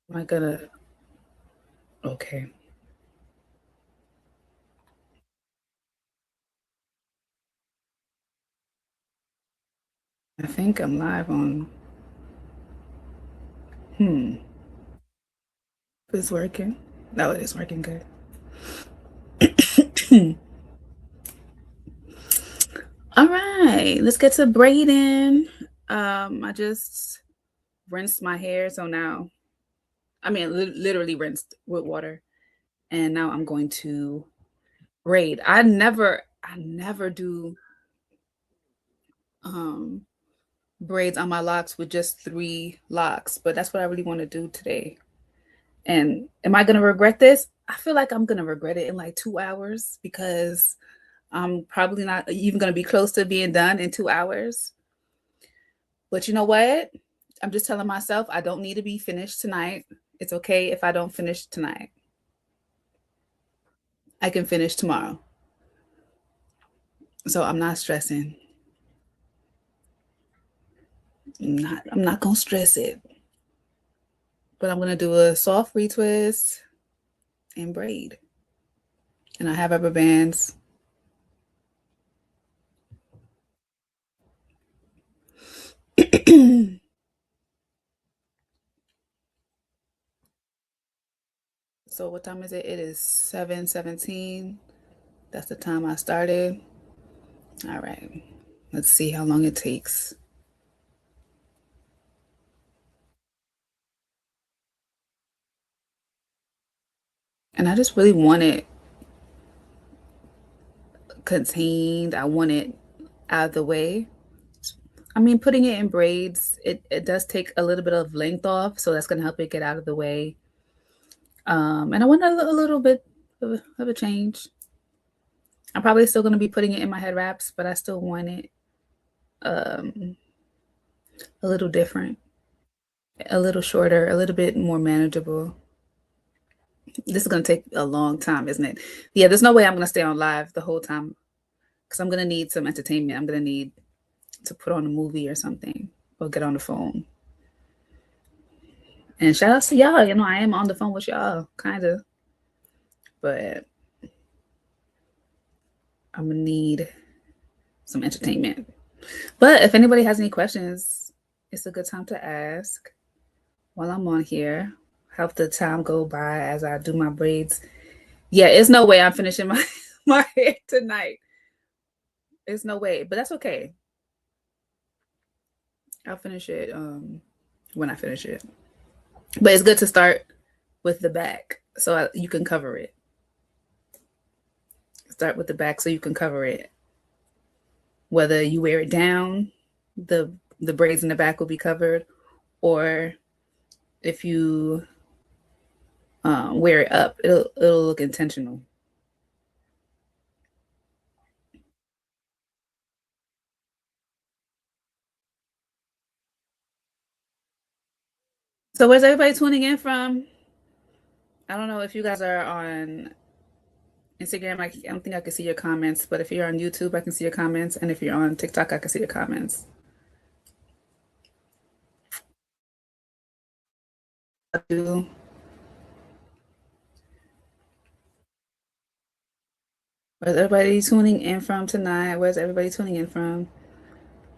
Am I gonna? Okay. I think I'm live on. Hmm. If it's working. No, it is working good. All right, let's get to braiding. I just rinsed my hair, so now, I mean, literally rinsed with water, and now I'm going to braid. I never do um braids on my locks with just 3 locks, but that's what I really want to do today. And am I gonna regret this? I feel like I'm gonna regret it in like 2 hours because I'm probably not even gonna be close to being done in 2 hours. But you know what? I'm just telling myself I don't need to be finished tonight. It's okay if I don't finish tonight. I can finish tomorrow. So I'm not stressing. I'm not gonna stress it. But I'm gonna do a soft retwist and braid. And I have rubber bands. So what time is it? It is 7:17. That's the time I started. All right. Let's see how long it takes. And I just really want it contained. I want it out of the way. I mean, putting it in braids, it does take a little bit of length off, so that's gonna help it get out of the way. And I want a little bit of a change. I'm probably still gonna be putting it in my head wraps, but I still want it um, a little different, a little shorter, a little bit more manageable. This is gonna take a long time, isn't it? Yeah, there's no way I'm gonna stay on live the whole time because I'm gonna need some entertainment. I'm gonna need to put on a movie or something or get on the phone. And shout out to y'all. You know, I am on the phone with y'all, kind of, but I'm gonna need some entertainment. But if anybody has any questions, it's a good time to ask while I'm on here. Help the time go by as I do my braids. Yeah, it's no way I'm finishing my my hair tonight. It's no way, but that's okay. I'll finish it when I finish it. But it's good to start with the back so you can cover it. Start with the back so you can cover it. Whether you wear it down, the the braids in the back will be covered, or if you wear it up, it'll look intentional. So where's everybody tuning in from? I don't know if you guys are on Instagram. I don't think I can see your comments, but if you're on YouTube, I can see your comments, and if you're on TikTok, I can see your comments. I do. Where's everybody tuning in from tonight? Where's everybody tuning in from?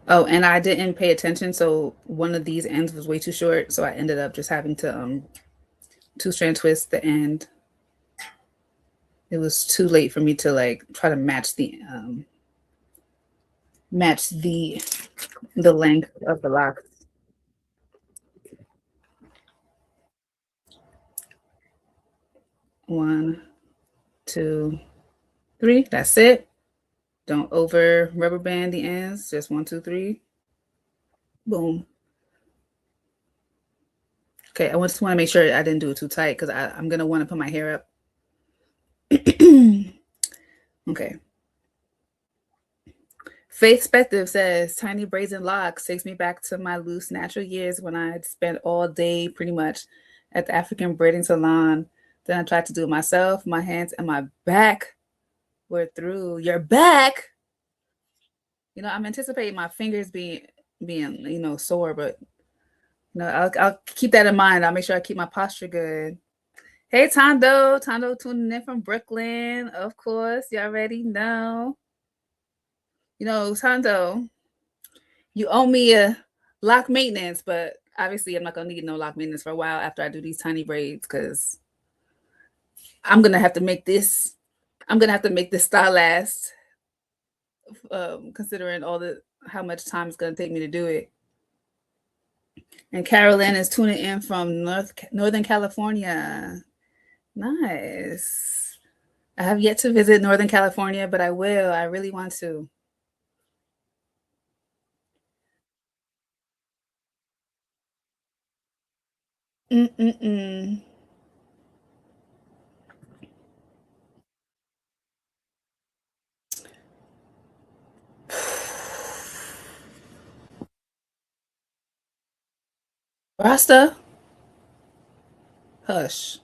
Oh, and I didn't pay attention, so one of these ends was way too short, so I ended up just having to two strand twist the end. It was too late for me to like try to match the length of the lock. 1, 2, 3. That's it. Don't over rubber band the ends. Just 1, 2, 3. Boom. Okay, I just want to make sure I didn't do it too tight because I'm gonna want to put my hair up. Okay. Faith Spective says tiny braids and locks takes me back to my loose natural years when I had spent all day pretty much at the African braiding salon. Then I tried to do it myself. My hands and my back were through. Your back? I'm anticipating my fingers being sore, but No, I'll keep that in mind. I'll make sure I keep my posture good. Hey, Tondo. Tondo tuning in from Brooklyn. Of course, you already know. Tondo, you owe me a lock maintenance, but obviously I'm not gonna need no lock maintenance for a while after I do these tiny braids because I'm gonna have to make this. I'm gonna have to make this style last, considering all the how much time it's gonna take me to do it. And Carolyn is tuning in from Northern California. Nice. I have yet to visit Northern California, but I will. I really want to. Mm-mm-mm. Rasta, hush,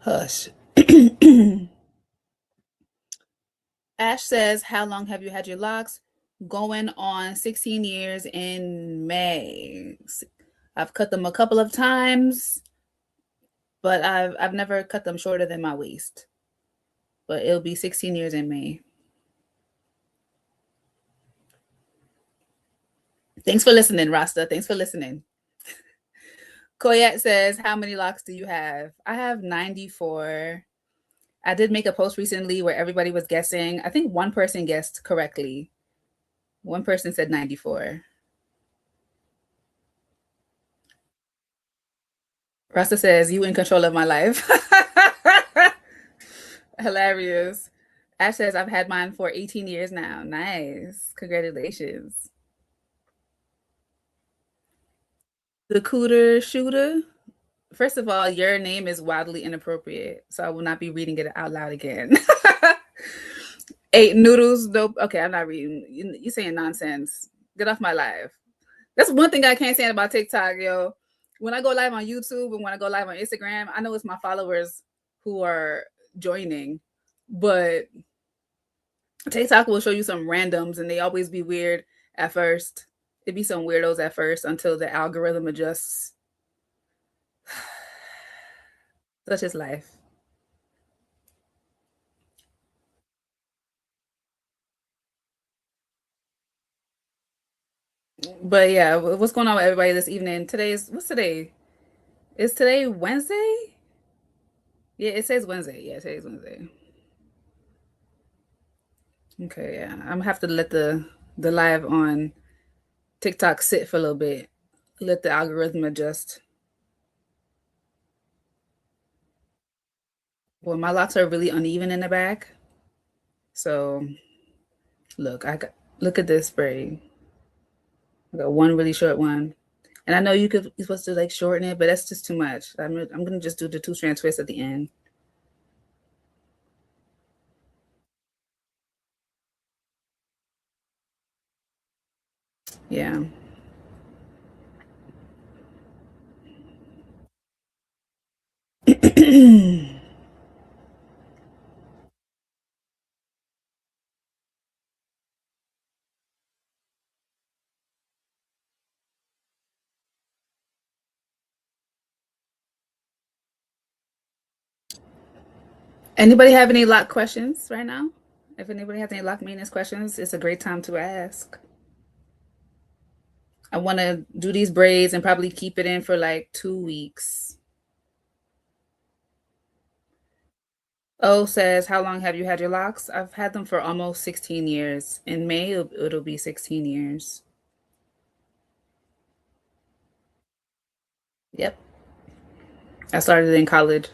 hush. Ash says, "How long have you had your locks?" Going on 16 years in May. I've cut them a couple of times, but I've never cut them shorter than my waist. But it'll be 16 years in May. Thanks for listening, Rasta. Thanks for listening. Koyette says, "How many locks do you have?" I have 94. I did make a post recently where everybody was guessing. I think one person guessed correctly. One person said 94. Rasta says, "You in control of my life." Hilarious. Ash says, "I've had mine for 18 years now." Nice. Congratulations. The Cooter Shooter. First of all, your name is wildly inappropriate, so I will not be reading it out loud again. Eight noodles, dope. Okay, I'm not reading. You saying nonsense. Get off my live. That's one thing I can't stand about TikTok, yo. When I go live on YouTube and when I go live on Instagram, I know it's my followers who are joining, but TikTok will show you some randoms and they always be weird at first. It'd be some weirdos at first until the algorithm adjusts. Such is life. But yeah, what's going on with everybody this evening? What's today? Is today Wednesday? Yeah, it says Wednesday. Yeah, today's Wednesday. Okay, yeah. I'm gonna have to let the live on TikTok sit for a little bit. Let the algorithm adjust. Well, my locks are really uneven in the back. So look, look at this spray. I got one really short one. And I know you're supposed to like shorten it, but that's just too much. I'm gonna just do the two strand twist at the end. Yeah. Anybody have any lock questions right now? If anybody has any lock maintenance questions, it's a great time to ask. I want to do these braids and probably keep it in for like 2 weeks. O says, "How long have you had your locks?" I've had them for almost 16 years. In May, it'll be 16 years. Yep. I started in college.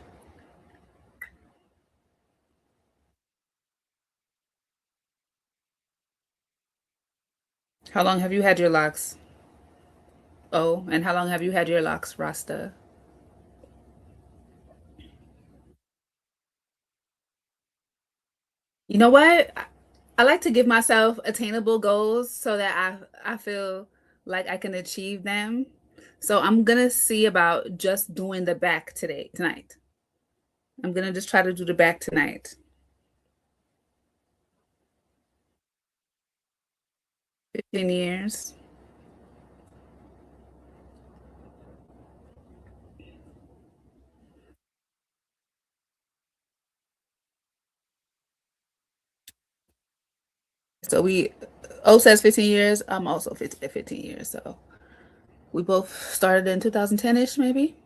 How long have you had your locks? Oh, and how long have you had your locks, Rasta? You know what? I like to give myself attainable goals so that I feel like I can achieve them. So I'm gonna see about just doing the back tonight. I'm gonna just try to do the back tonight. 15 years. So O says 15 years. I'm also 15 years. So we both started in 2010-ish, maybe.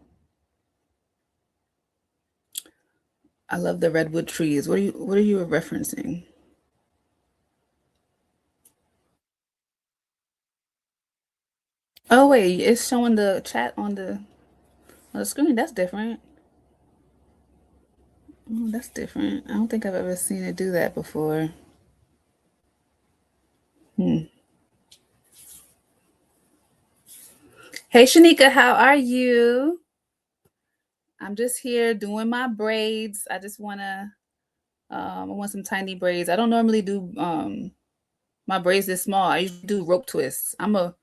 I love the redwood trees. What are you referencing? Oh wait, it's showing the chat on the screen. That's different. Oh, that's different. I don't think I've ever seen it do that before. Hmm. Hey Shanika, how are you? I'm just here doing my braids. I want some tiny braids. I don't normally do my braids this small. I usually do rope twists. I'm a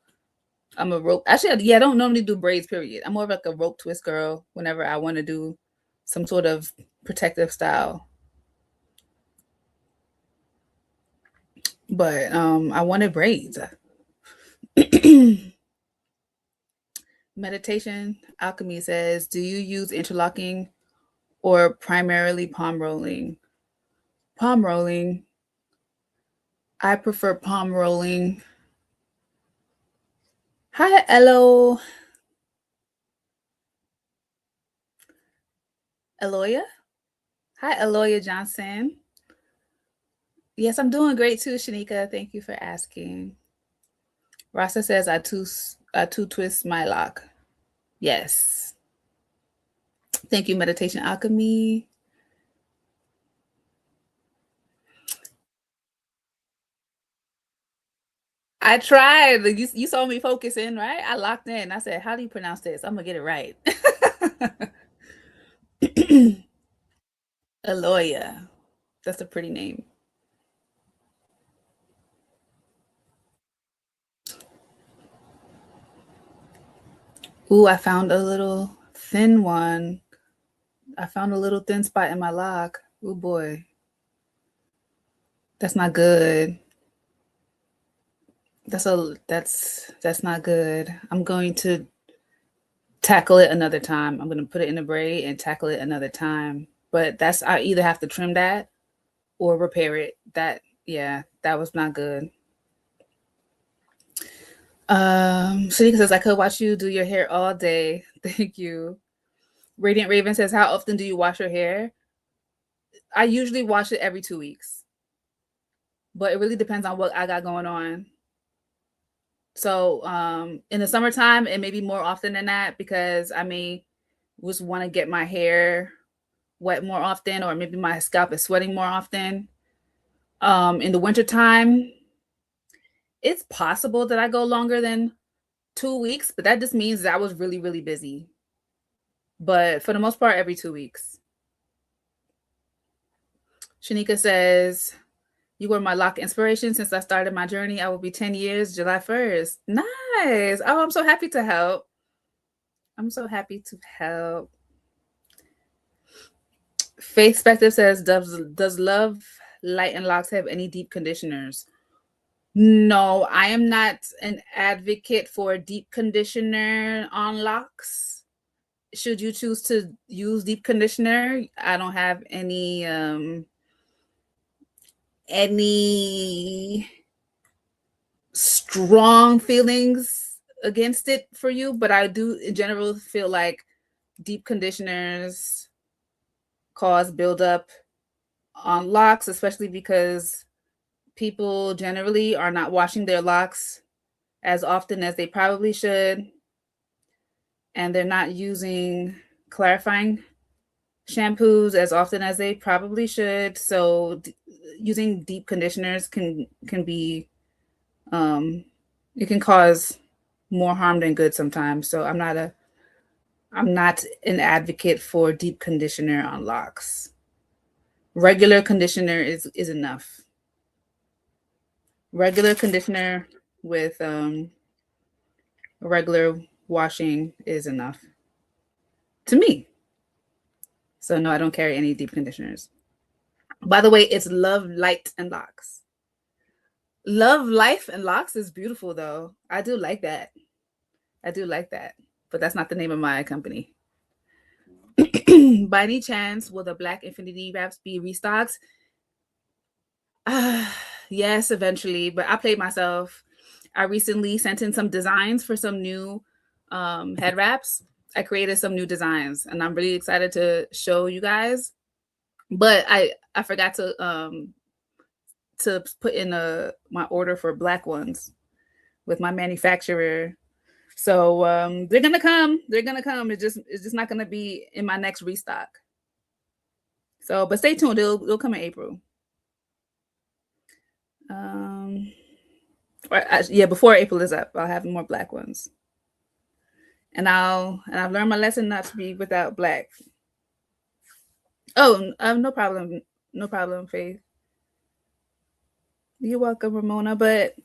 rope. Actually, yeah, I don't normally do braids. Period. I'm more of like a rope twist girl. Whenever I want to do some sort of protective style, but I wanted braids. Meditation Alchemy says, "Do you use interlocking or primarily palm rolling?" Palm rolling. I prefer palm rolling. Hi, hello, Eloya. Hi, Eloya Johnson. Yes, I'm doing great too, Shanika. Thank you for asking. Rasa says I two twist my lock. Yes. Thank you, Meditation Alchemy. I tried. Like, you saw me focus in, right? I locked in. I said, "How do you pronounce this? I'm gonna get it right." Aloya. That's a pretty name. Ooh, I found a little thin one. I found a little thin spot in my lock. Oh boy, that's not good. That's not good. I'm going to tackle it another time. I'm going to put it in a braid and tackle it another time. But I either have to trim that or repair it. Yeah, that was not good. Shanika says I could watch you do your hair all day. Thank you. Radiant Raven says, how often do you wash your hair? I usually wash it every 2 weeks, but it really depends on what I got going on. So in the summertime, it may be more often than that because I may just want to get my hair wet more often, or maybe my scalp is sweating more often. In the wintertime, it's possible that I go longer than 2 weeks, but that just means that I was really, really busy. But for the most part, every 2 weeks. Shanika says, you were my lock inspiration since I started my journey. I will be 10 years, July 1st. Nice. Oh, I'm so happy to help. I'm so happy to help. Faith Spectre says, does Love Light and Locks have any deep conditioners? No, I am not an advocate for deep conditioner on locks. Should you choose to use deep conditioner, I don't have any strong feelings against it for you, but I do in general feel like deep conditioners cause buildup on locks, especially because people generally are not washing their locks as often as they probably should, and they're not using clarifying shampoos as often as they probably should. So using deep conditioners can be it can cause more harm than good sometimes. So I'm not an advocate for deep conditioner on locks. Regular conditioner is enough. Regular conditioner with regular washing is enough to me. So no, I don't carry any deep conditioners. By the way, it's Love Light and Locks. Love Life and Locks is beautiful though. I do like that. I do like that. But that's not the name of my company. By any chance, will the Black Infinity wraps be restocked? Yes, eventually, but I played myself. I recently sent in some designs for some new head wraps. I created some new designs and I'm really excited to show you guys. But I forgot to put in my order for black ones with my manufacturer. So they're gonna come. They're gonna come. It's just not gonna be in my next restock. So, but stay tuned. It'll come in April. Um, yeah, before April is up, I'll have more black ones, and I've learned my lesson not to be without black. Oh, no problem, no problem, Faith. You're welcome, Ramona. But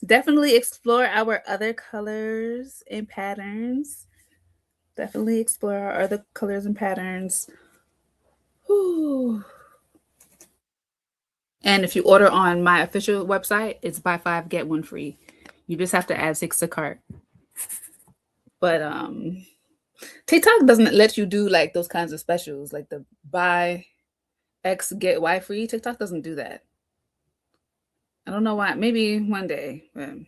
definitely explore our other colors and patterns. Definitely explore our other colors and patterns. Whew. And if you order on my official website, it's buy 5 get 1 free. You just have to add 6 to cart. But TikTok doesn't let you do like those kinds of specials, like the buy X get Y free. TikTok doesn't do that. I don't know why. Maybe one day. Where am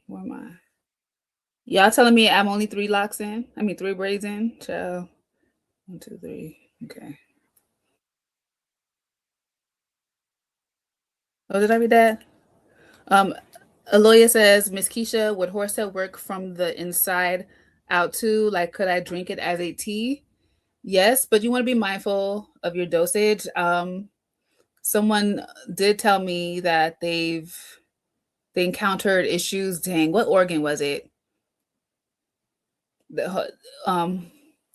I? Y'all telling me I'm only 3 locks in? I mean 3 braids in? Child. 1, 2, 3. Okay. Oh, did I read that? Um, Aloya says, Miss Keisha, would horsetail work from the inside out too? Like, could I drink it as a tea? Yes, but you want to be mindful of your dosage. Someone did tell me that they encountered issues. Dang, what organ was it? The,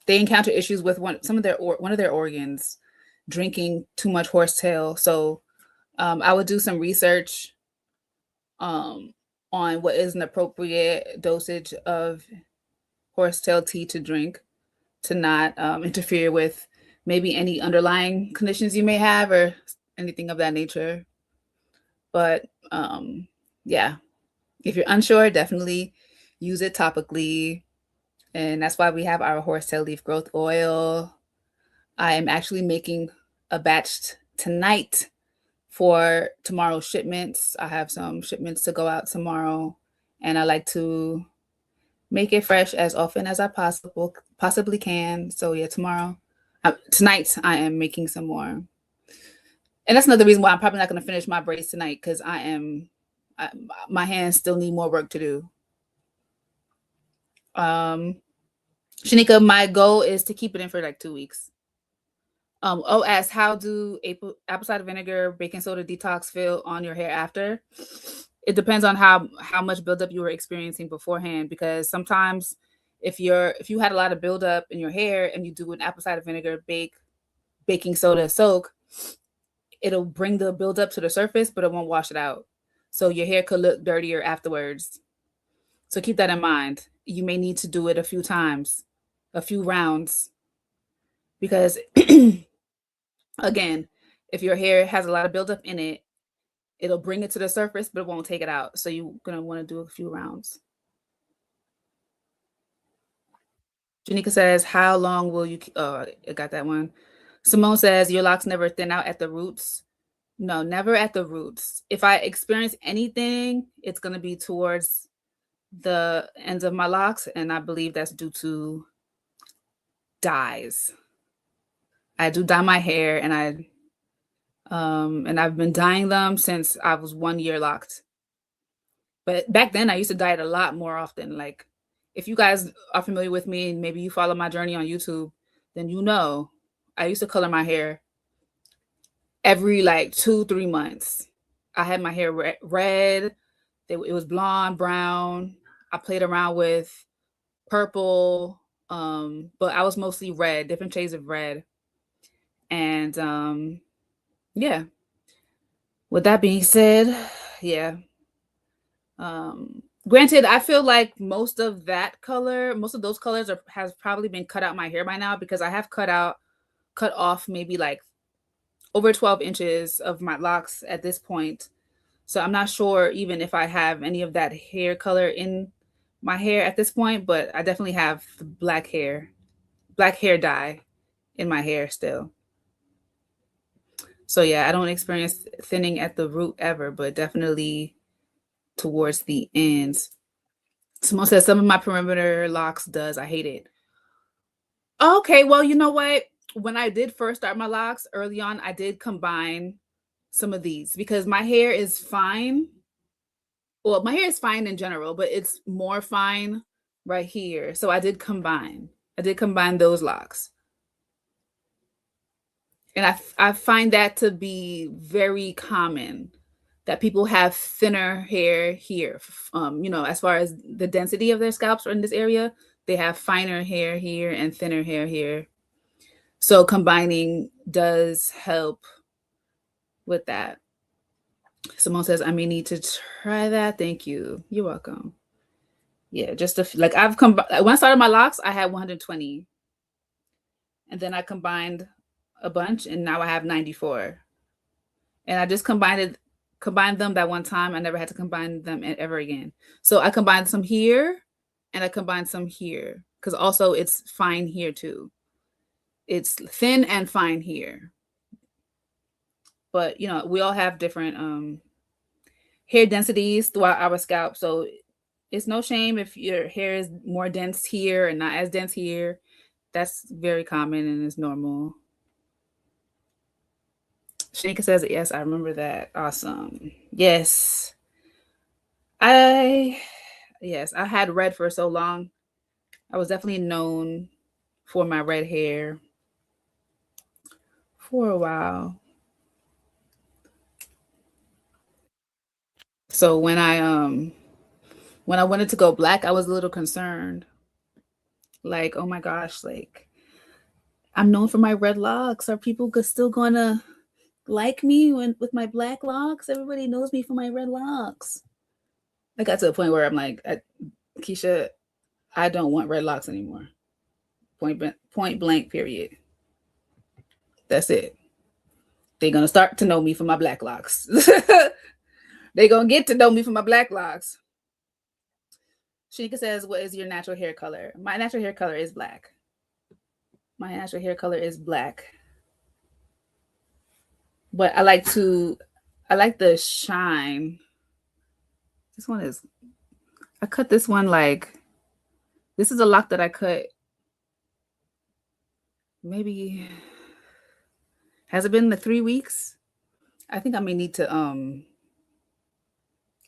they encountered issues with one of their organs drinking too much horsetail. So I would do some research um, on what is an appropriate dosage of horsetail tea to drink to not interfere with maybe any underlying conditions you may have or anything of that nature. But yeah, if you're unsure, definitely use it topically. And that's why we have our horsetail leaf growth oil. I am actually making a batch tonight for tomorrow's shipments. I have some shipments to go out tomorrow, and I like to make it fresh as often as I possibly can. So yeah, tonight I am making some more, and that's another reason why I'm probably not going to finish my braids tonight because my hands still need more work to do. Um, Shanika, my goal is to keep it in for like 2 weeks. As how do apple cider vinegar, baking soda detox feel on your hair after? It depends on how much buildup you were experiencing beforehand. Because sometimes, if you had a lot of buildup in your hair and you do an apple cider vinegar baking soda soak, it'll bring the buildup to the surface, but it won't wash it out. So your hair could look dirtier afterwards. So keep that in mind. You may need to do it a few times, a few rounds, because again, if your hair has a lot of buildup in it, it'll bring it to the surface, but it won't take it out. So you're gonna want to do a few rounds. Janika says, "How long will you?" I got that one. Simone says, "Your locks never thin out at the roots." No, never at the roots. If I experience anything, it's gonna be towards the ends of my locks, and I believe that's due to dyes. I do dye my hair, and I've been dyeing them since I was 1 year locked. But back then, I used to dye it a lot more often. Like, if you guys are familiar with me and maybe you follow my journey on YouTube, then you know I used to color my hair every like 2, 3 months. I had my hair red. It was blonde, brown. I played around with purple, but I was mostly red, different shades of red. And yeah. With that being said, yeah, granted, I feel like most of those colors has probably been cut out my hair by now because I have cut off maybe like over 12 inches of my locks at this point. So I'm not sure even if I have any of that hair color in my hair at this point, but I definitely have the black hair dye in my hair still. So yeah, I don't experience thinning at the root ever, but definitely towards the ends. Simone says some of my perimeter locks does. I hate it. Okay, well, you know what? When I did first start my locks early on, I did combine some of these because my hair is fine. Well, my hair is fine in general, but it's more fine right here. So I did combine. I did combine those locks. And I find that to be very common that people have thinner hair here. As far as the density of their scalps in this area, they have finer hair here and thinner hair here. So combining does help with that. Simone says, I may need to try that. Thank you. You're welcome. Yeah, just like I've combined. When I started my locks, I had 120, and then I combined a bunch, and now I have 94. And I just combined them that one time. I never had to combine them ever again. So I combined some here, and I combined some here because also it's fine here too. It's thin and fine here, but we all have different hair densities throughout our scalp, so it's no shame if your hair is more dense here and not as dense here. That's very common and is normal. Shanika says, yes, I remember that. Awesome. Yes. I had red for so long. I was definitely known for my red hair for a while. So when I wanted to go black, I was a little concerned. Like, oh my gosh, like I'm known for my red locks. Are people still gonna like me with my black locks? Everybody knows me for my red locks. I got to a point where I'm like, Keisha, I don't want red locks anymore. Point blank, period. That's it. They're gonna start to know me for my black locks. They're gonna get to know me for my black locks. Shanika says, what is your natural hair color? My natural hair color is black. My natural hair color is black. But I like the shine. This one is, I cut this one this is a lock that I cut maybe, has it been the 3 weeks? I think I may need to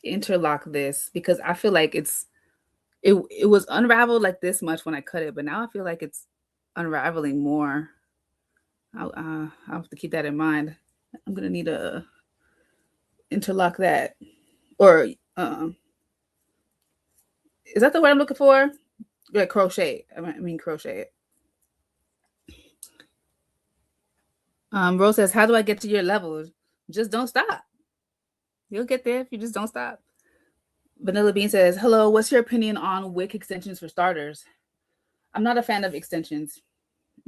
interlock this because I feel like it was unraveled like this much when I cut it, but now I feel like it's unraveling more. I'll have to keep that in mind. I'm gonna need to interlock that, or is that the word I'm looking for? Yeah, crochet. I mean crochet it. Rose says, "How do I get to your levels? Just don't stop. You'll get there if you just don't stop." Vanilla Bean says, "Hello. What's your opinion on wig extensions for starters?" I'm not a fan of extensions,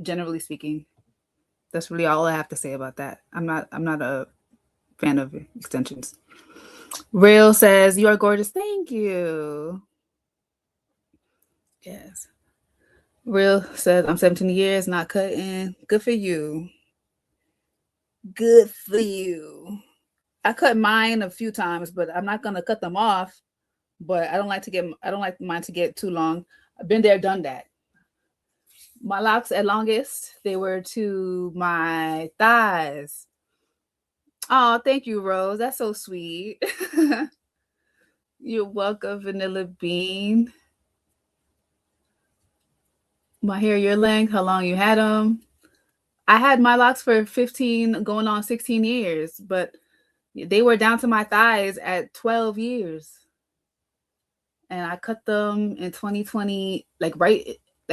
generally speaking. That's really all I have to say about that. I'm not a fan of extensions. Rail says, "You are gorgeous." Thank you. Yes. Real says, "I'm 17 years, not cutting. Good for you. Good for you." I cut mine a few times, but I'm not gonna cut them off. But I don't like mine to get too long. I've been there, done that. My locks at longest, they were to my thighs. Oh, thank you, Rose. That's so sweet. You're welcome, Vanilla Bean. My hair, your length, how long you had them. I had my locks for 15, going on 16 years, but they were down to my thighs at 12 years. And I cut them in 2020, like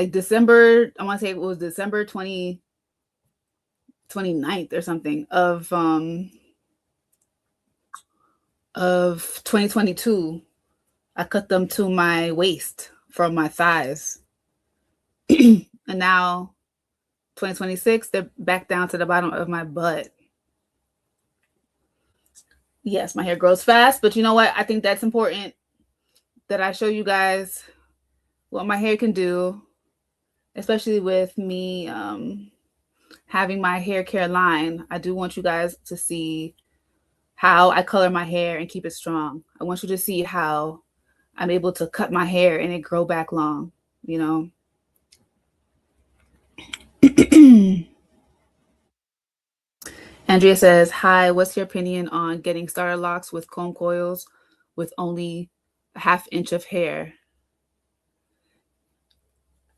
December, I want to say it was December 29th or something of 2022. I cut them to my waist from my thighs. And now 2026, they're back down to the bottom of my butt. Yes, my hair grows fast, but you know what? I think that's important that I show you guys what my hair can do, especially with me having my hair care line, I do want you guys to see how I color my hair and keep it strong. I want you to see how I'm able to cut my hair and it grow back long, you know. Andrea says, "Hi, what's your opinion on getting starter locks with comb coils with only a half inch of hair?"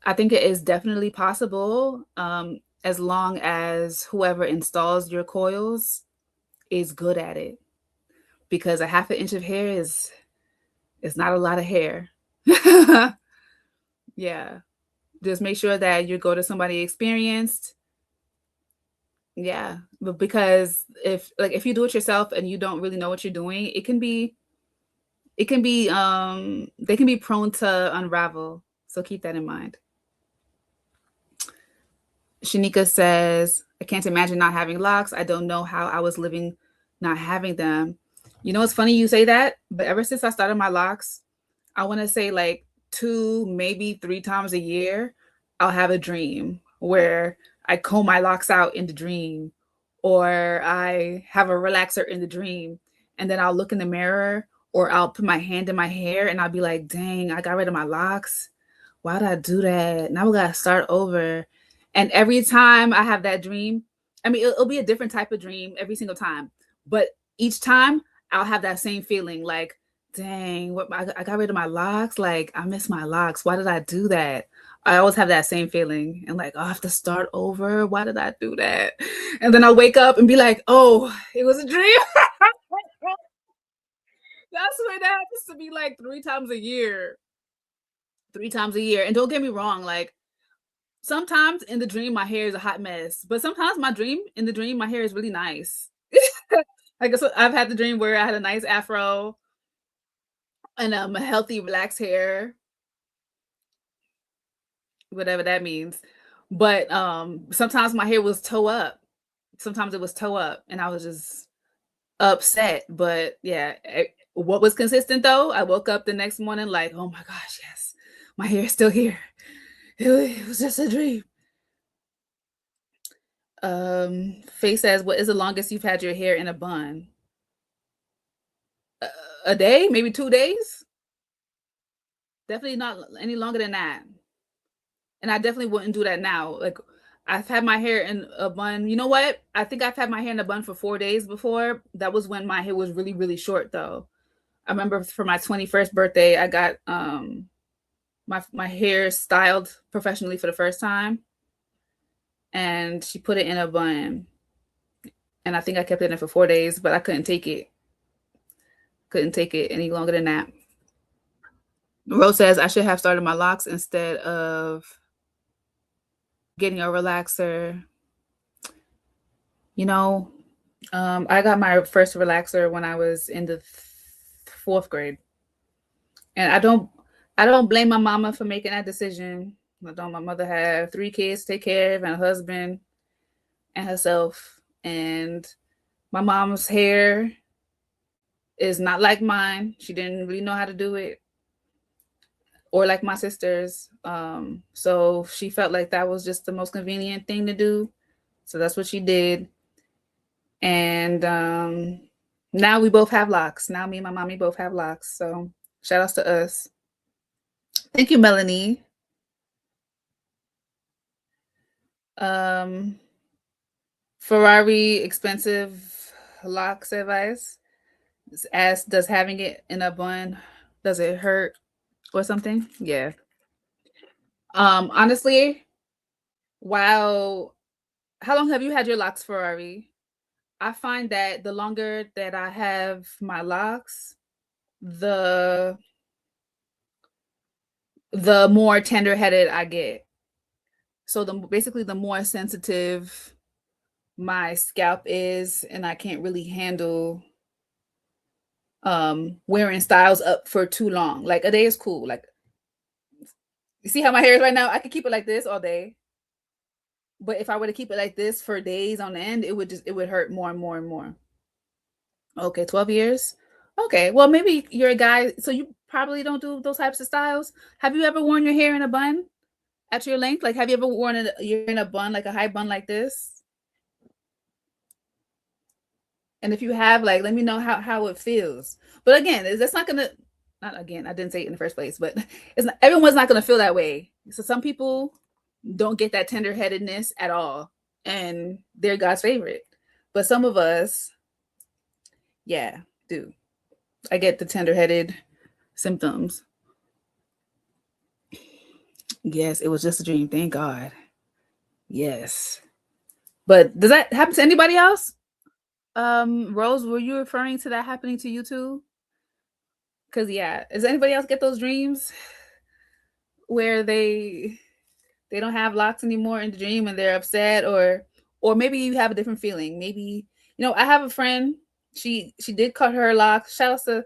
I think it is definitely possible, as long as whoever installs your coils is good at it, because a half an inch of hair is not a lot of hair. Yeah, just make sure that you go to somebody experienced. Yeah, but because if you do it yourself and you don't really know what you're doing, they can be prone to unravel. So keep that in mind. Shanika says, I can't imagine not having locks. I don't know how I was living not having them. You know, it's funny you say that, but ever since I started my locks, I want to say like two, maybe three times a year, I'll have a dream where I comb my locks out in the dream, or I have a relaxer in the dream. And then I'll look in the mirror, or I'll put my hand in my hair and I'll be like, dang, I got rid of my locks. Why did I do that? Now we got to start over. And every time I have that dream, I mean, it'll be a different type of dream every single time. But each time I'll have that same feeling like, dang, what I got rid of my locks. Like, I miss my locks. Why did I do that? I always have that same feeling and like, oh, I have to start over. Why did I do that? And then I'll wake up and be like, oh, it was a dream. That's what that happens to me like three times a year. Three times a year. And don't get me wrong, like sometimes in the dream my hair is a hot mess, but sometimes my dream my hair is really nice. Like so I've had the dream where I had a nice afro and a healthy relaxed hair, whatever that means. But sometimes my hair was toe up. Sometimes it was toe up and I was just upset. But yeah, what was consistent though? I woke up the next morning like, oh my gosh, yes, my hair is still here. It was just a dream. Faye says, what is the longest you've had your hair in a bun? A day, maybe 2 days. Definitely not any longer than that. And I definitely wouldn't do that now. Like I've had my hair in a bun. You know what? I think I've had my hair in a bun for 4 days before. That was when my hair was really, really short though. I remember for my 21st birthday, I got my hair styled professionally for the first time. And she put it in a bun. And I think I kept it in for 4 days, but I couldn't take it. Couldn't take it any longer than that. Rose says I should have started my locks instead of getting a relaxer. You know, I got my first relaxer when I was in the fourth grade, and I don't blame my mama for making that decision. I don't. My mother had 3 kids to take care of, and a husband, and herself. And my mom's hair is not like mine. She didn't really know how to do it, or like my sister's. So she felt like that was just the most convenient thing to do. So that's what she did. And now we both have locks. Now me and my mommy both have locks. So shout outs to us. Thank you, Melanie. Um, Ferrari expensive locks advice. As does having it in a bun, does it hurt or something? Yeah. Honestly, wow. How long have you had your locks, Ferrari? I find that the longer that I have my locks, the the more tender-headed I get. So basically the more sensitive my scalp is and I can't really handle wearing styles up for too long. Like a day is cool. Like you see how my hair is right now? I could keep it like this all day. But if I were to keep it like this for days on end, it would hurt more and more and more. Okay, 12 years. Okay, well maybe you're a guy, so you probably don't do those types of styles. Have you ever worn your hair in a bun at your length? Like have you ever worn it you're in a bun, like a high bun like this? And if you have, like, let me know how it feels. But again, that's not gonna. Not again. I didn't say it in the first place, but it's not, everyone's not gonna feel that way. So some people don't get that tenderheadedness at all, and they're God's favorite. But some of us, yeah, do. I get the tenderheaded symptoms. Yes, it was just a dream. Thank God. Yes. But does that happen to anybody else? Rose, were you referring to that happening to you too? Because yeah, does anybody else get those dreams where they don't have locks anymore in the dream and they're upset, or maybe you have a different feeling. Maybe I have a friend. She did cut her locks. Shout out to,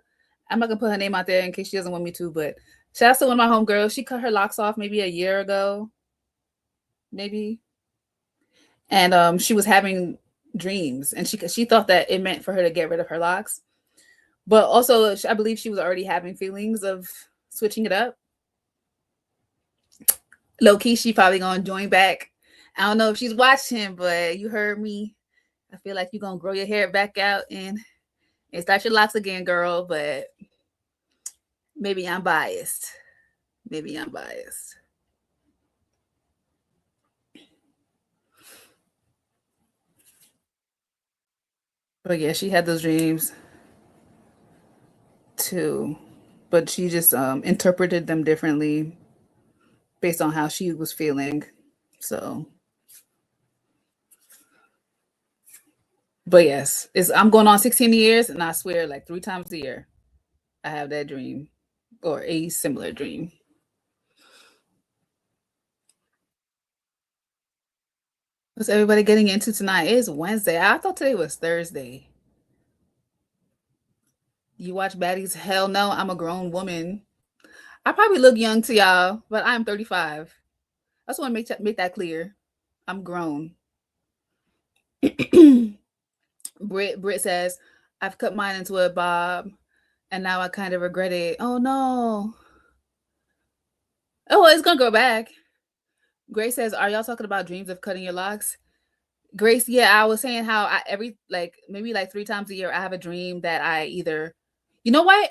I'm not gonna put her name out there in case she doesn't want me to, but shout out to one of my homegirls. She cut her locks off maybe a year ago, maybe, and she was having dreams, and she thought that it meant for her to get rid of her locks, but also I believe she was already having feelings of switching it up. Low key, she probably gonna join back. I don't know if she's watching, but you heard me. I feel like you're gonna grow your hair back out and start your locks again, girl. But maybe I'm biased. Maybe I'm biased. But yeah, she had those dreams too. But she just interpreted them differently based on how she was feeling. So, but yes, I'm going on 16 years, and I swear, like 3 times a year, I have that dream or a similar dream. What's everybody getting into tonight? It's Wednesday. I thought today was Thursday. You watch baddies? Hell no, I'm a grown woman. I probably look young to y'all, but I'm 35. I just want to make that clear. I'm grown. Brit says, I've cut mine into a bob, and now I kind of regret it. Oh no. Oh, well, it's gonna go back. Grace says, are y'all talking about dreams of cutting your locks? Grace, yeah, I was saying how I every like maybe like 3 times a year I have a dream that I either, you know what?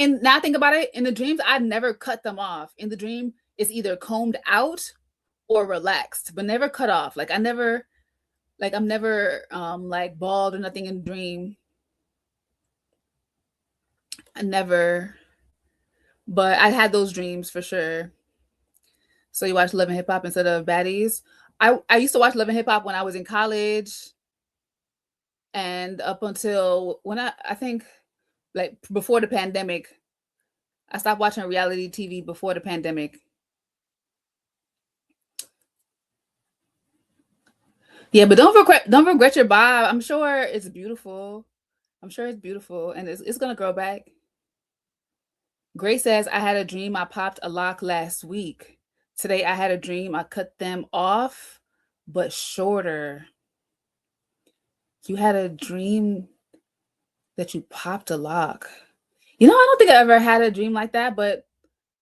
And now I think about it, in the dreams I never cut them off. In the dream, it's either combed out or relaxed, but never cut off. Like I never, like I'm never like bald or nothing in the dream. I never, but I had those dreams for sure. So you watch Love and Hip Hop instead of Baddies. I used to watch Love and Hip Hop when I was in college, and up until when I think like before the pandemic. I stopped watching reality TV before the pandemic. Yeah, but don't regret your bob. I'm sure it's beautiful. I'm sure it's beautiful, and it's gonna grow back. Grace says, I had a dream I popped a lock last week. Today I had a dream I cut them off, but shorter. You had a dream that you popped a lock. I don't think I ever had a dream like that, but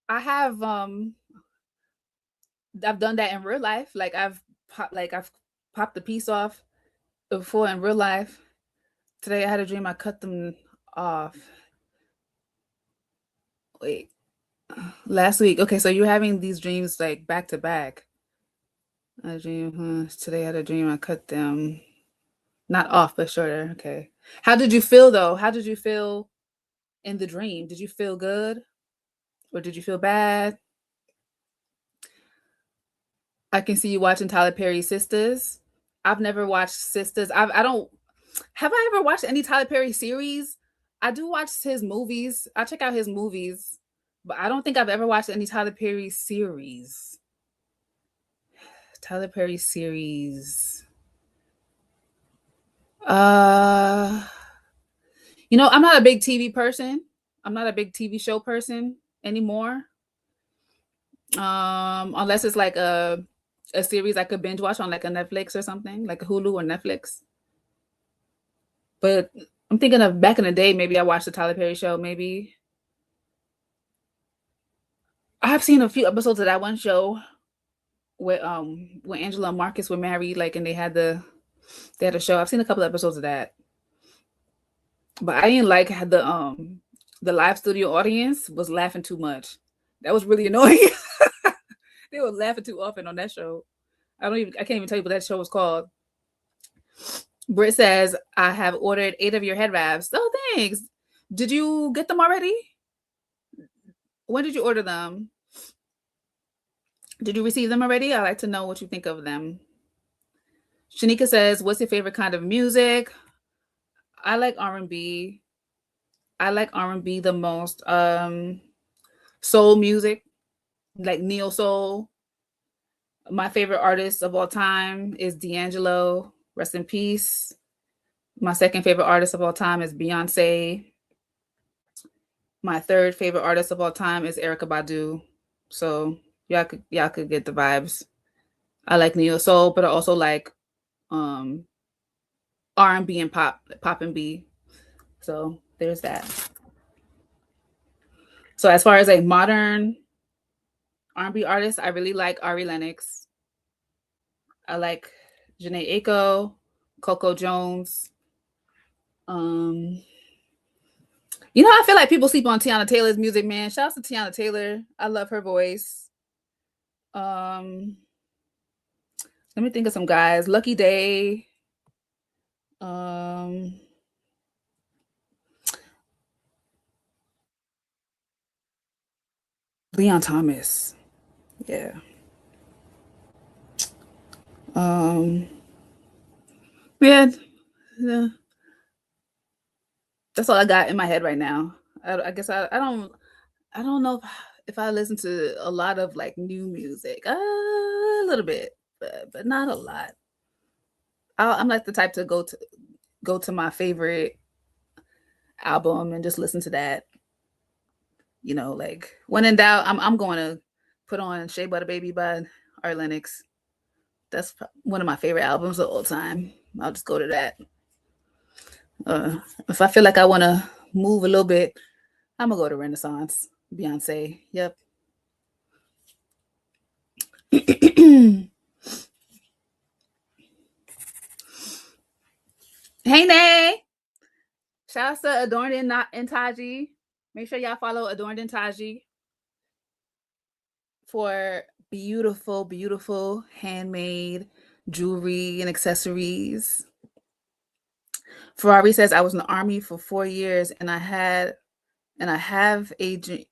I have I've done that in real life. Like I've popped the piece off before in real life. Today I had a dream I cut them off. Wait, last week. Okay, so you're having these dreams like back to back. A dream. Today I had a dream I cut them not off but shorter. Okay. How did you feel though? How did you feel in the dream? Did you feel good or did you feel bad? I can see you watching Tyler Perry's Sisters. I've never watched Sisters. I don't have I ever watched any Tyler Perry series? I do watch his movies. I check out his movies, but I don't think I've ever watched any Tyler Perry series. Tyler Perry series. Uh, I'm not a big TV person. I'm not a big TV show person anymore. Unless it's like a series I could binge watch on like a Netflix or something, like a Hulu or Netflix. But I'm thinking of back in the day, maybe I watched the Tyler Perry show. Maybe I have seen a few episodes of that one show where when Angela and Marcus were married, like, and they had a show. I've seen a couple of episodes of that. But I didn't like how the live studio audience was laughing too much. That was really annoying. They were laughing too often on that show. I can't even tell you what that show was called. Britt says, I have ordered 8 of your head wraps. Oh, thanks. Did you get them already? When did you order them? Did you receive them already? I'd like to know what you think of them. Shanika says, what's your favorite kind of music? I like R&B. I like R&B the most. Soul music, like neo soul. My favorite artist of all time is D'Angelo. Rest in peace. My second favorite artist of all time is Beyonce. My third favorite artist of all time is Erykah Badu. So y'all could get the vibes. I like neo soul, but I also like um R&B and pop and B. So there's that. So as far as like modern R&B artists, I really like Ari Lennox. I like Janae Aiko, Coco Jones. Um, I feel like people sleep on Tiana Taylor's music, man. Shouts to Tiana Taylor. I love her voice. Um, Let me think of some guys. Lucky Day. Um, Leon Thomas. Yeah. Um, yeah. Yeah. That's all I got in my head right now. I guess I don't know if I listen to a lot of like new music. A little bit, but not a lot. I'm like the type to go to my favorite album and just listen to that. Like when in doubt, I'm going to put on Shea Butter Baby by Art Lennox. That's one of my favorite albums of all time. I'll just go to that. Uh, if I feel like I want to move a little bit, I'm gonna go to Renaissance. Beyonce. Yep. Hey, Nay. Shouts to Adorned and Taji. Make sure y'all follow Adorned and Taji for beautiful, beautiful handmade jewelry and accessories. Ferrari says I was in the army for 4 years and I have a dream.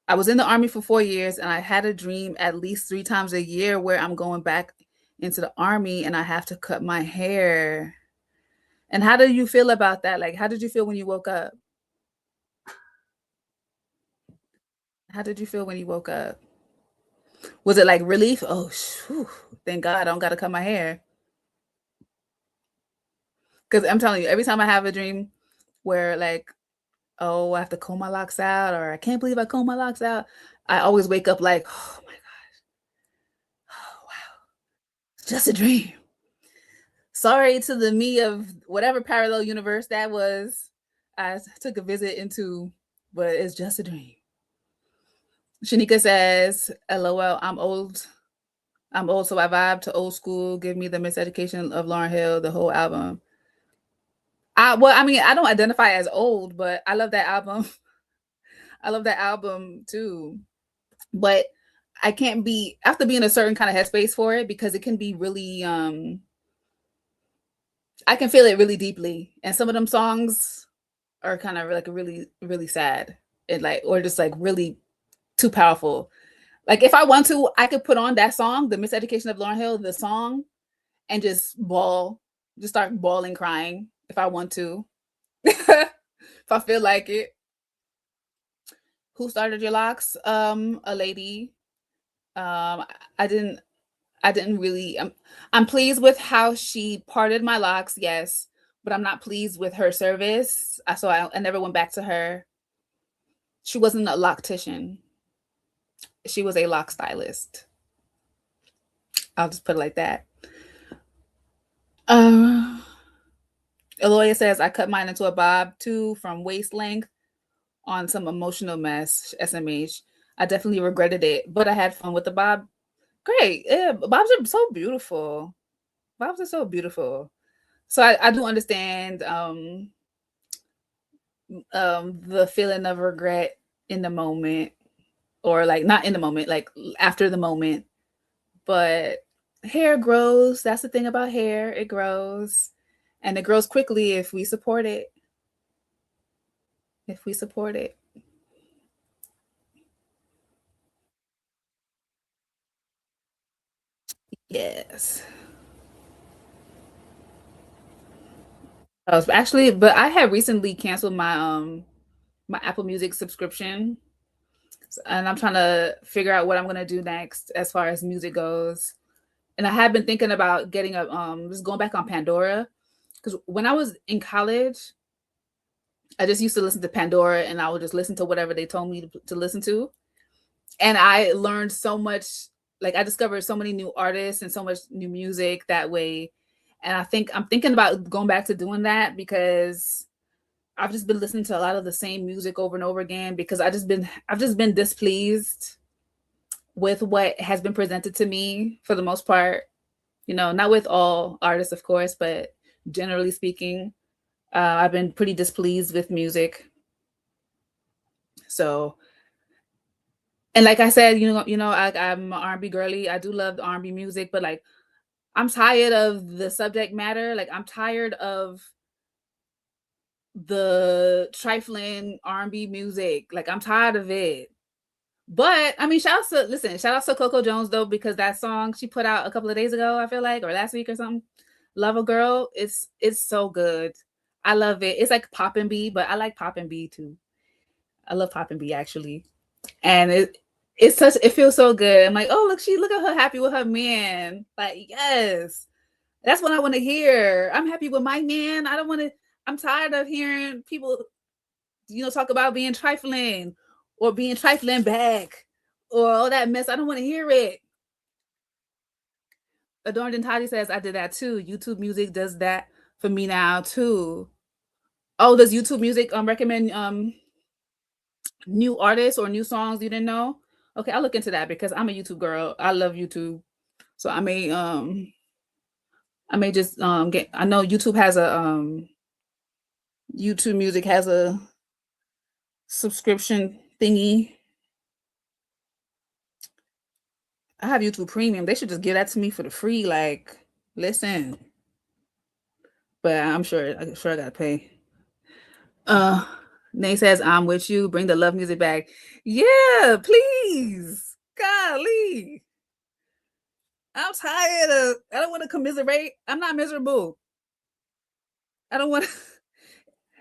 I was in the army for 4 years and I had a dream at least 3 times a year where I'm going back into the army and I have to cut my hair. And how did you feel about that? Like, how did you feel when you woke up? How did you feel when you woke up? Was it like relief? Oh, whew, thank God I don't got to cut my hair. Because I'm telling you, every time I have a dream where like, oh, I have to comb my locks out, or I can't believe I comb my locks out, I always wake up like, oh my gosh, oh wow, it's just a dream. Sorry to the me of whatever parallel universe that was. I took a visit into, but it's just a dream. Shanika says, "LOL, I'm old. I'm old, so I vibe to old school. Give me the Miseducation of Lauryn Hill, the whole album." I mean, I don't identify as old, but I love that album. I love that album too. But I can't be I have to be in a certain kind of headspace for it because it can be really I can feel it really deeply. And some of them songs are kind of like really, really sad. And like or just like really too powerful. Like if I want to, I could put on that song, The Miseducation of Lauryn Hill, the song, and just bawl, just start bawling, crying if I want to. If I feel like it. Who started your locks? A lady. Um, I didn't. I didn't really. I'm pleased with how she parted my locks. Yes, but I'm not pleased with her service. So I never went back to her. She wasn't a loctician. She was a lock stylist. I'll just put it like that. Uh, Aloya says I cut mine into a bob too from waist length on some emotional mess. SMH. I definitely regretted it, but I had fun with the bob. Great. Yeah, bobs are so beautiful. Bobs are so beautiful. So I do understand. the feeling of regret in the moment, or like not in the moment, like after the moment. But hair grows. That's the thing about hair. It grows, and it grows quickly if we support it. If we support it. Yes. I was actually, but I had recently canceled my Apple Music subscription, and I'm trying to figure out what I'm gonna do next as far as music goes. And I had been thinking about getting a just going back on Pandora, because when I was in college, I just used to listen to Pandora, and I would just listen to whatever they told me to listen to. And I learned so much. Like, I discovered so many new artists and so much new music that way. And I think I'm thinking about going back to doing that, because I've just been listening to a lot of the same music over and over again, because I've just been displeased with what has been presented to me for the most part. You know, not with all artists, of course, but generally speaking, I've been pretty displeased with music. So, and like I said, I'm an R&B girly. I do love the R&B music, but like, I'm tired of the subject matter. Like, I'm tired of the trifling R&B music. Like, I'm tired of it. But I mean, shout out to Coco Jones though, because that song she put out a couple of days ago, I feel like, or last week or something, "Love a Girl," it's so good. I love it. It's like pop and B, but I like pop and B too. I love pop and B actually, and it feels so good. I'm like, oh, look at her happy with her man. Like, yes, that's what I want to hear. I'm happy with my man. I don't want to. I'm tired of hearing people, talk about being trifling or being trifling back or all that mess. I don't want to hear it. Adorned and Toddy says, I did that too. YouTube music does that for me now too. Oh, does YouTube music recommend new artists or new songs you didn't know? Okay, I'll look into that, because I'm a YouTube girl. I love YouTube. So I may just get I know YouTube music has a subscription thingy. I have YouTube Premium. They should just give that to me for the free. Like, listen. But I'm sure I gotta pay. Uh Nay says, I'm with you. Bring the love music back. Yeah, please. Golly. I'm tired of I don't want to commiserate. I'm not miserable. I don't want to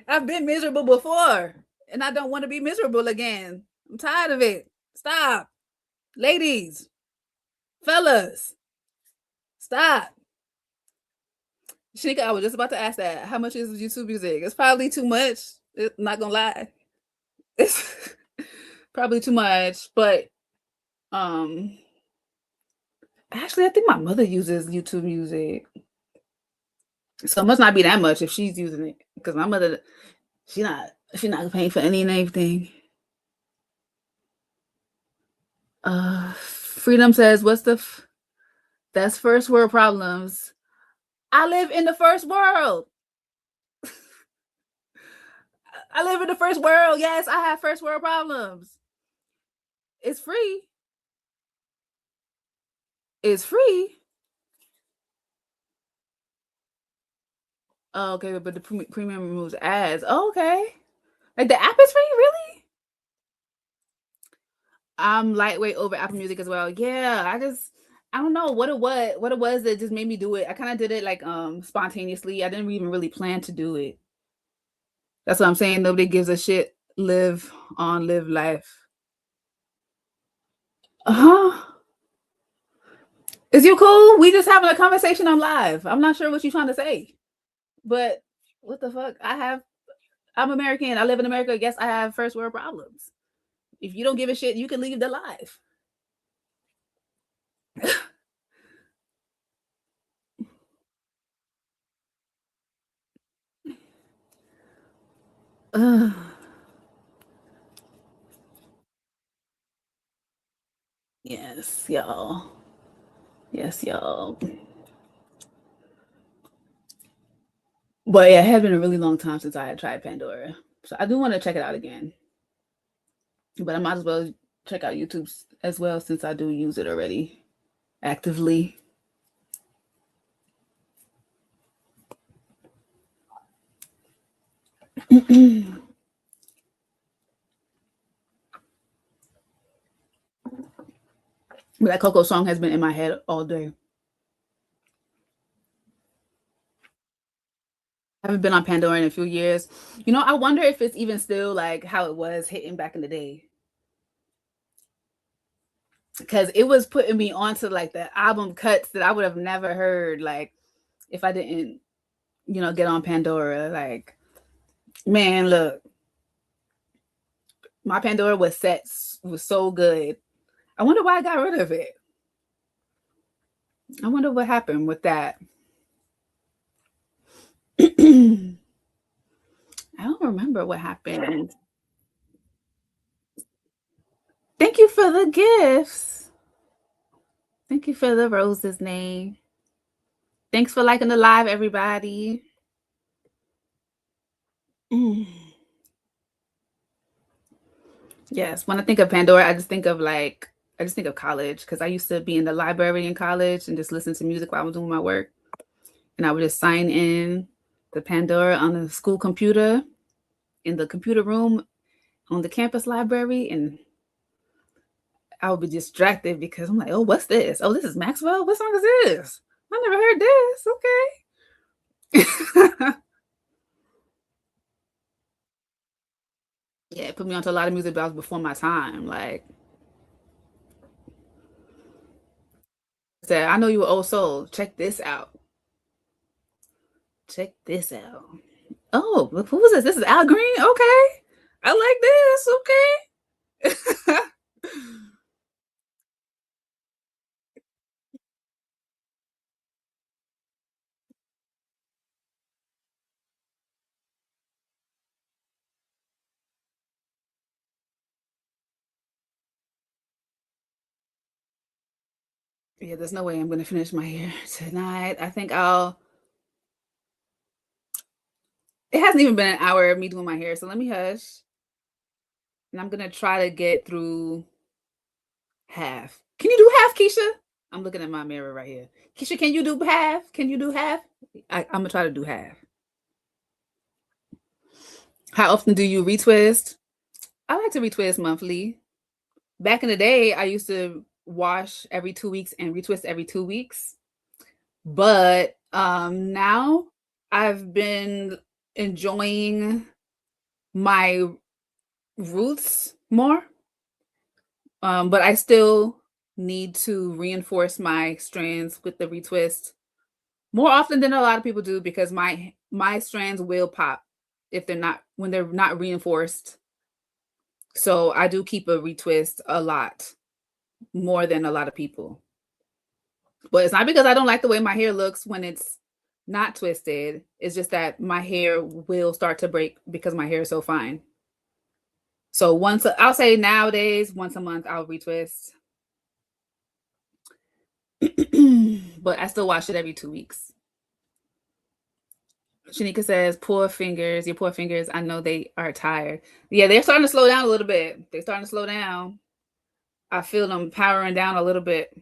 I've been miserable before, and I don't want to be miserable again. I'm tired of it. Stop. Ladies, fellas, stop. Shanika, I was just about to ask that. How much is YouTube music? It's probably too much. Not gonna lie. It's probably too much. But um actually, I think my mother uses YouTube music. So it must not be that much if she's using it. Because my mother, she not paying for any and everything. Freedom says, what's that's first world problems. I live in the first world. I live in the first world. Yes, I have first world problems. It's free. It's free. Oh, okay, but the premium removes ads. Oh, okay. Like, the app is free, really? I'm lightweight over Apple Music as well. Yeah, I don't know what it was that just made me do it. I kind of did it like spontaneously. I didn't even really plan to do it. That's what I'm saying. Nobody gives a shit. Live on, live life. Uh-huh. Is you cool? We just having a conversation on live. I'm not sure what you're trying to say. But what the fuck? I'm American. I live in America. Yes, I have first world problems. If you don't give a shit, you can leave the live. Ugh. Yes, y'all. Yes, y'all. But yeah, it had been a really long time since I had tried Pandora. So I do want to check it out again, but I might as well check out YouTube as well since I do use it already actively. But that Coco song has been in my head all day. I haven't been on Pandora in a few years. You know, I wonder if it's even still like how it was hitting back in the day. Because it was putting me onto like the album cuts that I would have never heard, like if I didn't, get on Pandora. Like, man, look, my Pandora was so good. I wonder why I got rid of it. I wonder what happened with that. I don't remember what happened. Thank you for the gifts. Thank you for the roses name. Thanks for liking the live, everybody. Mm. Yes, when I think of Pandora, I just think of college because I used to be in the library in college and just listen to music while I was doing my work. And I would just sign in the Pandora on the school computer in the computer room on the campus library, and I would be distracted because I'm like, oh, what's this? Oh, this is Maxwell. What song is this? I never heard this. Okay. Yeah, it put me onto a lot of music that was before my time. Like I said, I know you were old soul. Check this out. Check this out. Oh, who was this? This is Al Green. Okay. I like this. Okay. Yeah, there's no way I'm gonna finish my hair tonight. I think I'll it hasn't even been an hour of me doing my hair, so let me hush. And I'm gonna try to get through half. Can you do half, Keisha? I'm looking at my mirror right here. Keisha, can you do half? Can you do half? I'm gonna try to do half. How often do you retwist? I like to retwist monthly. Back in the day, I used to wash every 2 weeks and retwist every 2 weeks. But now I've been enjoying my roots more. But I still need to reinforce my strands with the retwist more often than a lot of people do because my strands will pop if they're not when they're not reinforced. So I do keep a retwist a lot more than a lot of people. But it's not because I don't like the way my hair looks when it's not twisted. It's just that my hair will start to break because my hair is so fine. So I'll say nowadays, once a month I'll retwist. But I still wash it every 2 weeks. Shanika says, poor fingers, your poor fingers. I know they are tired. Yeah, they're starting to slow down a little bit. They're starting to slow down. I feel them powering down a little bit.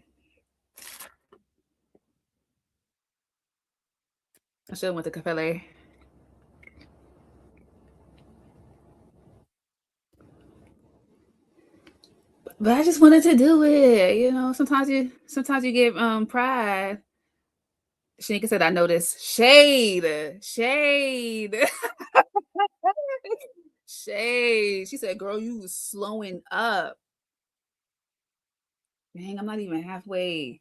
I should have went to Cafe. But I just wanted to do it. Sometimes you get pride. Shanika said, I noticed shade. Shade. Shade. She said, girl, you was slowing up. Dang, I'm not even halfway.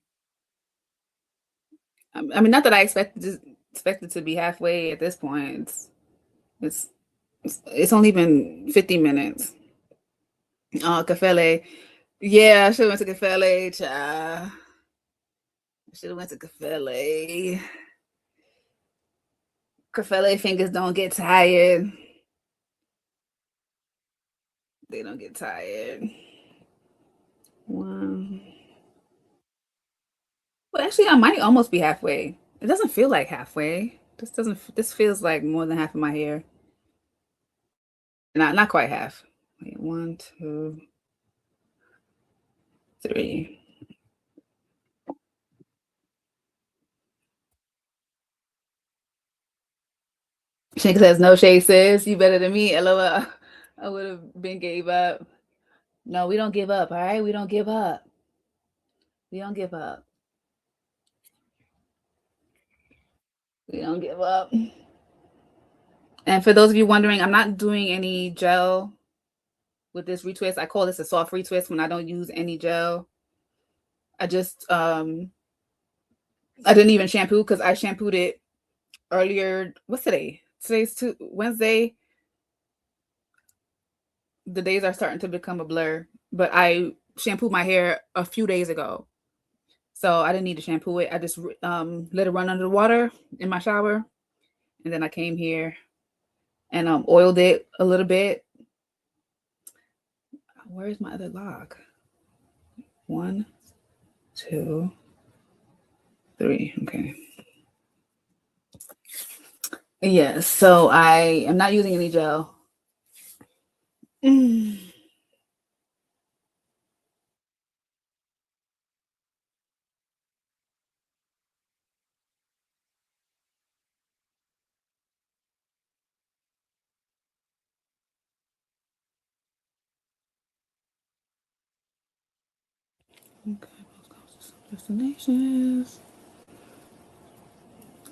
I mean, not that I expected to be halfway at this point. It's it's only been 50 minutes. Oh, Cafele. Yeah, I should have went to Cafele, child. I should have went to Cafele. Cafele fingers don't get tired. They don't get tired. One. Well, actually, I might almost be halfway. It doesn't feel like halfway. This feels like more than half of my hair. not quite half. Wait, one, two, three. She says no shade, sis. You better than me. LOL. I would have been gave up. No, we don't give up. All right, we don't give up. We don't give up. We don't give up. And for those of you wondering, I'm not doing any gel with this retwist. I call this a soft retwist when I don't use any gel. I just I didn't even shampoo because I shampooed it earlier. What's today? Wednesday. The days are starting to become a blur, but I shampooed my hair a few days ago. So I didn't need to shampoo it. I just let it run under the water in my shower. And then I came here and oiled it a little bit. Where's my other lock? One, two, three. Okay. Yes. So I am not using any gel. Okay. Destinations.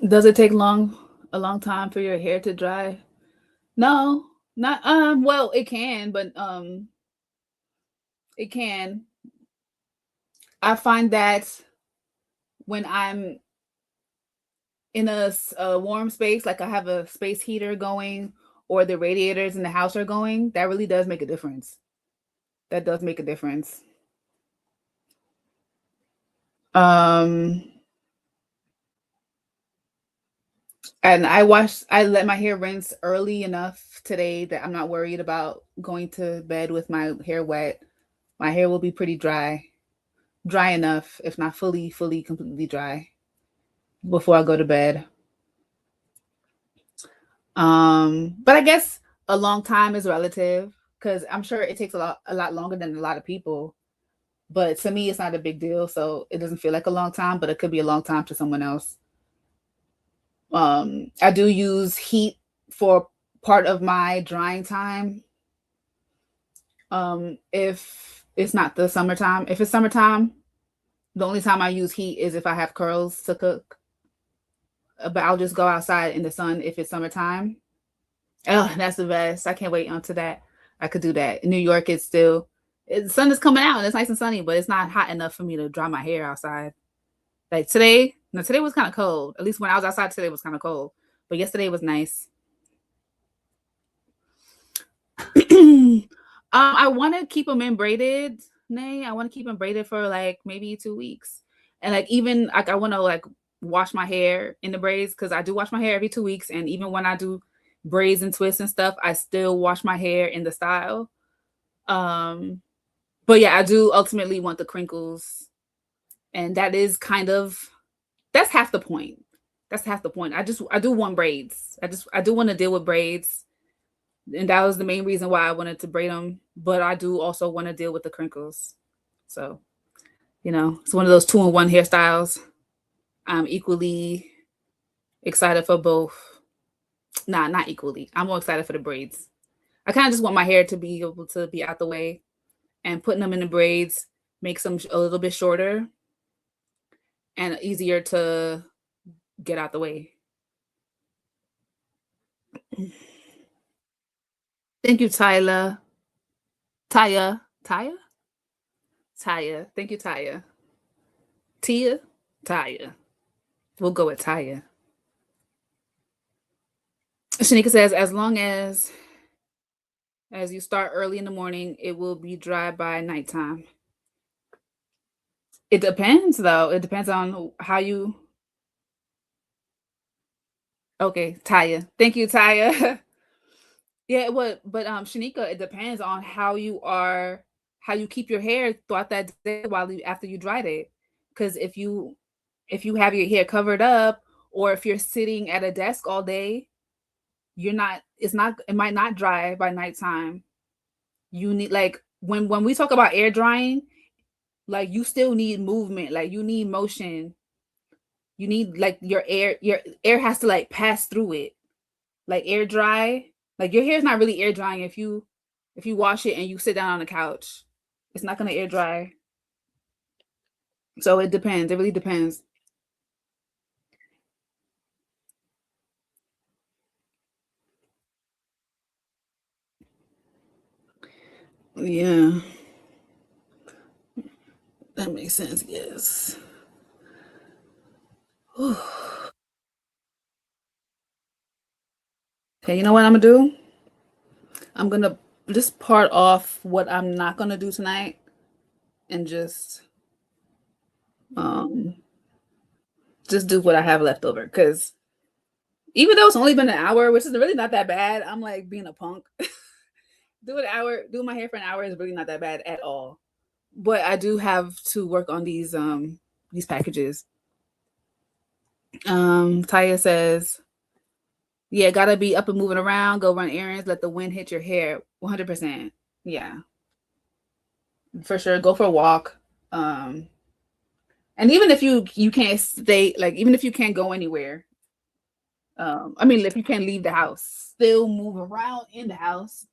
Does it take a long time for your hair to dry? No, not well, it can, but it can. I find that when I'm in a warm space, like I have a space heater going or the radiators in the house are going, that really does make a difference. That does make a difference. Um and I let my hair rinse early enough today that I'm not worried about going to bed with my hair wet. My hair will be pretty dry. Dry enough, if not fully completely dry before I go to bed. But I guess a long time is relative because I'm sure it takes a lot longer than a lot of people. But to me, it's not a big deal, so it doesn't feel like a long time, but it could be a long time to someone else. I do use heat for part of my drying time. If it's not the summertime, if it's summertime, the only time I use heat is if I have curls to cook. But I'll just go outside in the sun if it's summertime. Oh, that's the best. I can't wait until that. I could do that. In New York, the sun is coming out and it's nice and sunny, but it's not hot enough for me to dry my hair outside. Like today, no, today was kind of cold. At least when I was outside today, it was kind of cold. But yesterday was nice. I want to keep them in braided. Nay, I want to keep them braided for like maybe 2 weeks, and like even like I want to like wash my hair in the braids because I do wash my hair every 2 weeks, and even when I do braids and twists and stuff, I still wash my hair in the style. Um, but yeah, I do ultimately want the crinkles, and that is kind of that's half the point. That's half the point. I do want braids. I do want to deal with braids, and that was the main reason why I wanted to braid them. But I do also want to deal with the crinkles. So it's one of those two-in-one hairstyles. I'm equally excited for both. Nah, not equally. I'm more excited for the braids. I kind of just want my hair to be able to be out the way, and putting them in the braids makes them a little bit shorter and easier to get out the way. Thank you, Tyler. Taya. Taya? Taya. Thank you, Taya. Tia? Taya. We'll go with Taya. Shanika says, as long as you start early in the morning, it will be dry by nighttime. It depends, though. It depends on how you. Okay, Taya. Thank you, Taya. Yeah, but Shanika, it depends on how you keep your hair throughout that day after you dried it. Because if you have your hair covered up, or if you're sitting at a desk all day, you're not, it's not, it might not dry by nighttime. You need, like, when we talk about air drying, like, you still need movement, like you need motion. You need, like, your air has to like pass through it. Like air dry, like your hair is not really air drying if you wash it and you sit down on the couch. It's not gonna air dry. So it depends. It really depends. Yeah, that makes sense. Yes. Okay, you know what I'm gonna do? I'm gonna just part off what I'm not gonna do tonight and um just do what I have left over. Cause even though it's only been an hour, which is really not that bad, I'm like being a punk. Doing my hair for an hour is really not that bad at all. But I do have to work on these packages. Taya says, yeah, gotta be up and moving around, go run errands, let the wind hit your hair. 100%. Yeah, for sure. Go for a walk. Um, and even if you can't stay, like even if you can't go anywhere, I mean, if you can't leave the house, still move around in the house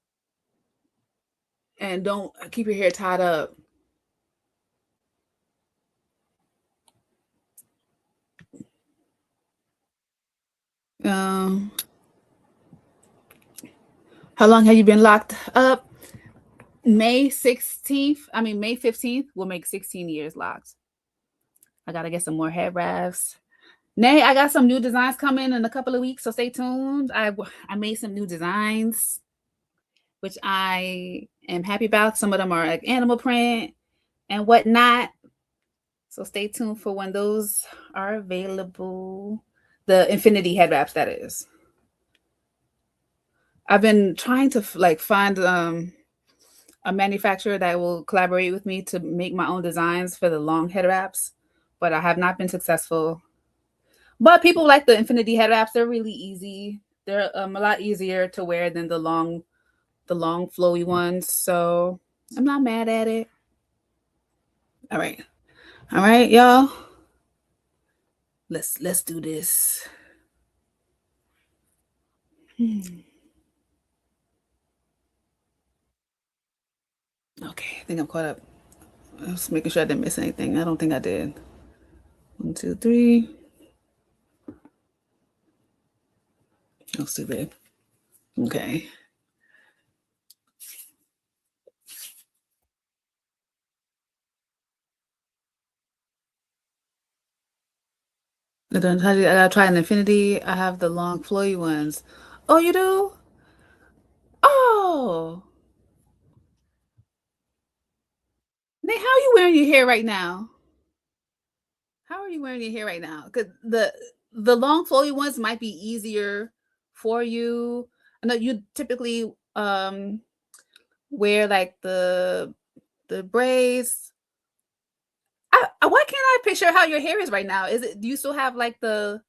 and don't keep your hair tied up. Um, how long have you been locked up? May 16th, I mean, May 15th will make 16 years locked. I gotta get some more head wraps. Nay, I got some new designs coming in a couple of weeks, so stay tuned. I made some new designs, which I am happy about. Some of them are like animal print and whatnot. So stay tuned for when those are available. The infinity head wraps, that is. I've been trying to like find a manufacturer that will collaborate with me to make my own designs for the long head wraps, but I have not been successful. But people like the infinity head wraps. They're really easy. They're a lot easier to wear than the long flowy ones. So I'm not mad at it. All right. All right, y'all. Let's do this. Okay, I think I'm caught up. I was making sure I didn't miss anything. I don't think I did. One, two, three. Oh, stupid. Okay. I gotta try an infinity. I have the long flowy ones. Oh, you do? Oh, Nate, how are you wearing your hair right now? How are you wearing your hair right now? Because the long flowy ones might be easier for you. I know you typically wear like the braids. Why can't I picture how your hair is right now? Is it, do you still have like the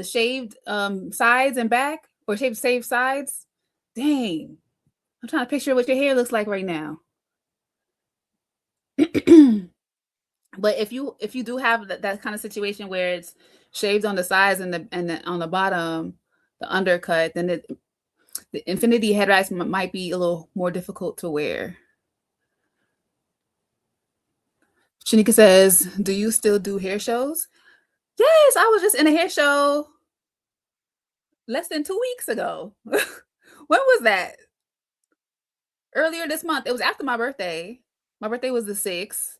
shaved sides and back, or shaved sides? Dang, I'm trying to picture what your hair looks like right now. But if you do have that kind of situation where it's shaved on the sides and on the bottom, the undercut, then the infinity head wraps might be a little more difficult to wear. Shanika says, "Do you still do hair shows?" Yes, I was just in a hair show less than 2 weeks ago. When was that? Earlier this month. It was after my birthday. My birthday was the 6th.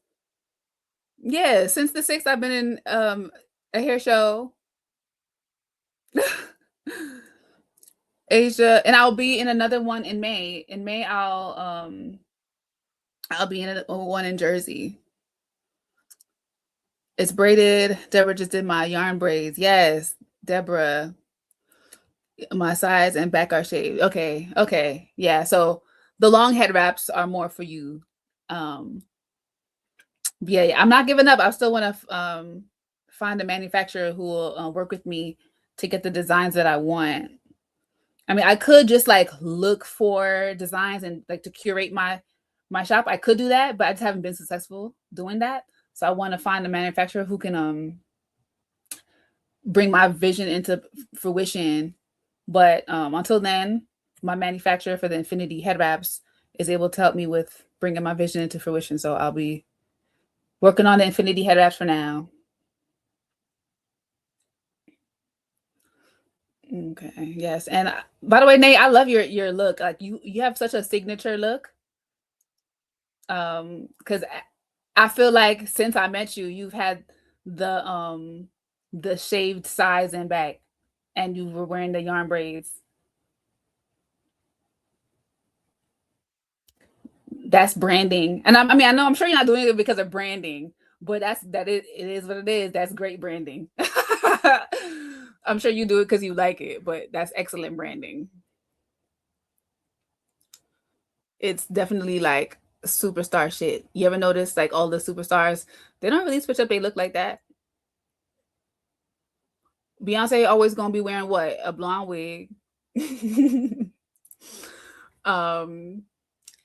Yeah, since the 6th, I've been in a hair show. Asia, and I'll be in another one in May. In May, I'll be in a one in Jersey. It's braided. Deborah just did my yarn braids. Yes, Deborah, my sides and back are shaved. Okay, okay, yeah. So the long head wraps are more for you. Um, yeah, yeah. I'm not giving up. I still want to find a manufacturer who will work with me to get the designs that I want. I mean, I could just like look for designs and like to curate my shop. I could do that, but I just haven't been successful doing that. So I want to find a manufacturer who can bring my vision into fruition. But until then, my manufacturer for the Infinity head wraps is able to help me with bringing my vision into fruition. So I'll be working on the Infinity head wraps for now. Okay. Yes. And by the way, Nate, I love your look. Like you have such a signature look. Because I feel like since I met you, you've had the shaved sides and back, and you were wearing the yarn braids. That's branding, and I mean I know I'm sure you're not doing it because of branding, but it is what it is. That's great branding. I'm sure you do it because you like it, but that's excellent branding. It's definitely like superstar shit. You ever notice like all the superstars, they don't really switch up they look like that. Beyonce always gonna be wearing what? A blonde wig. um,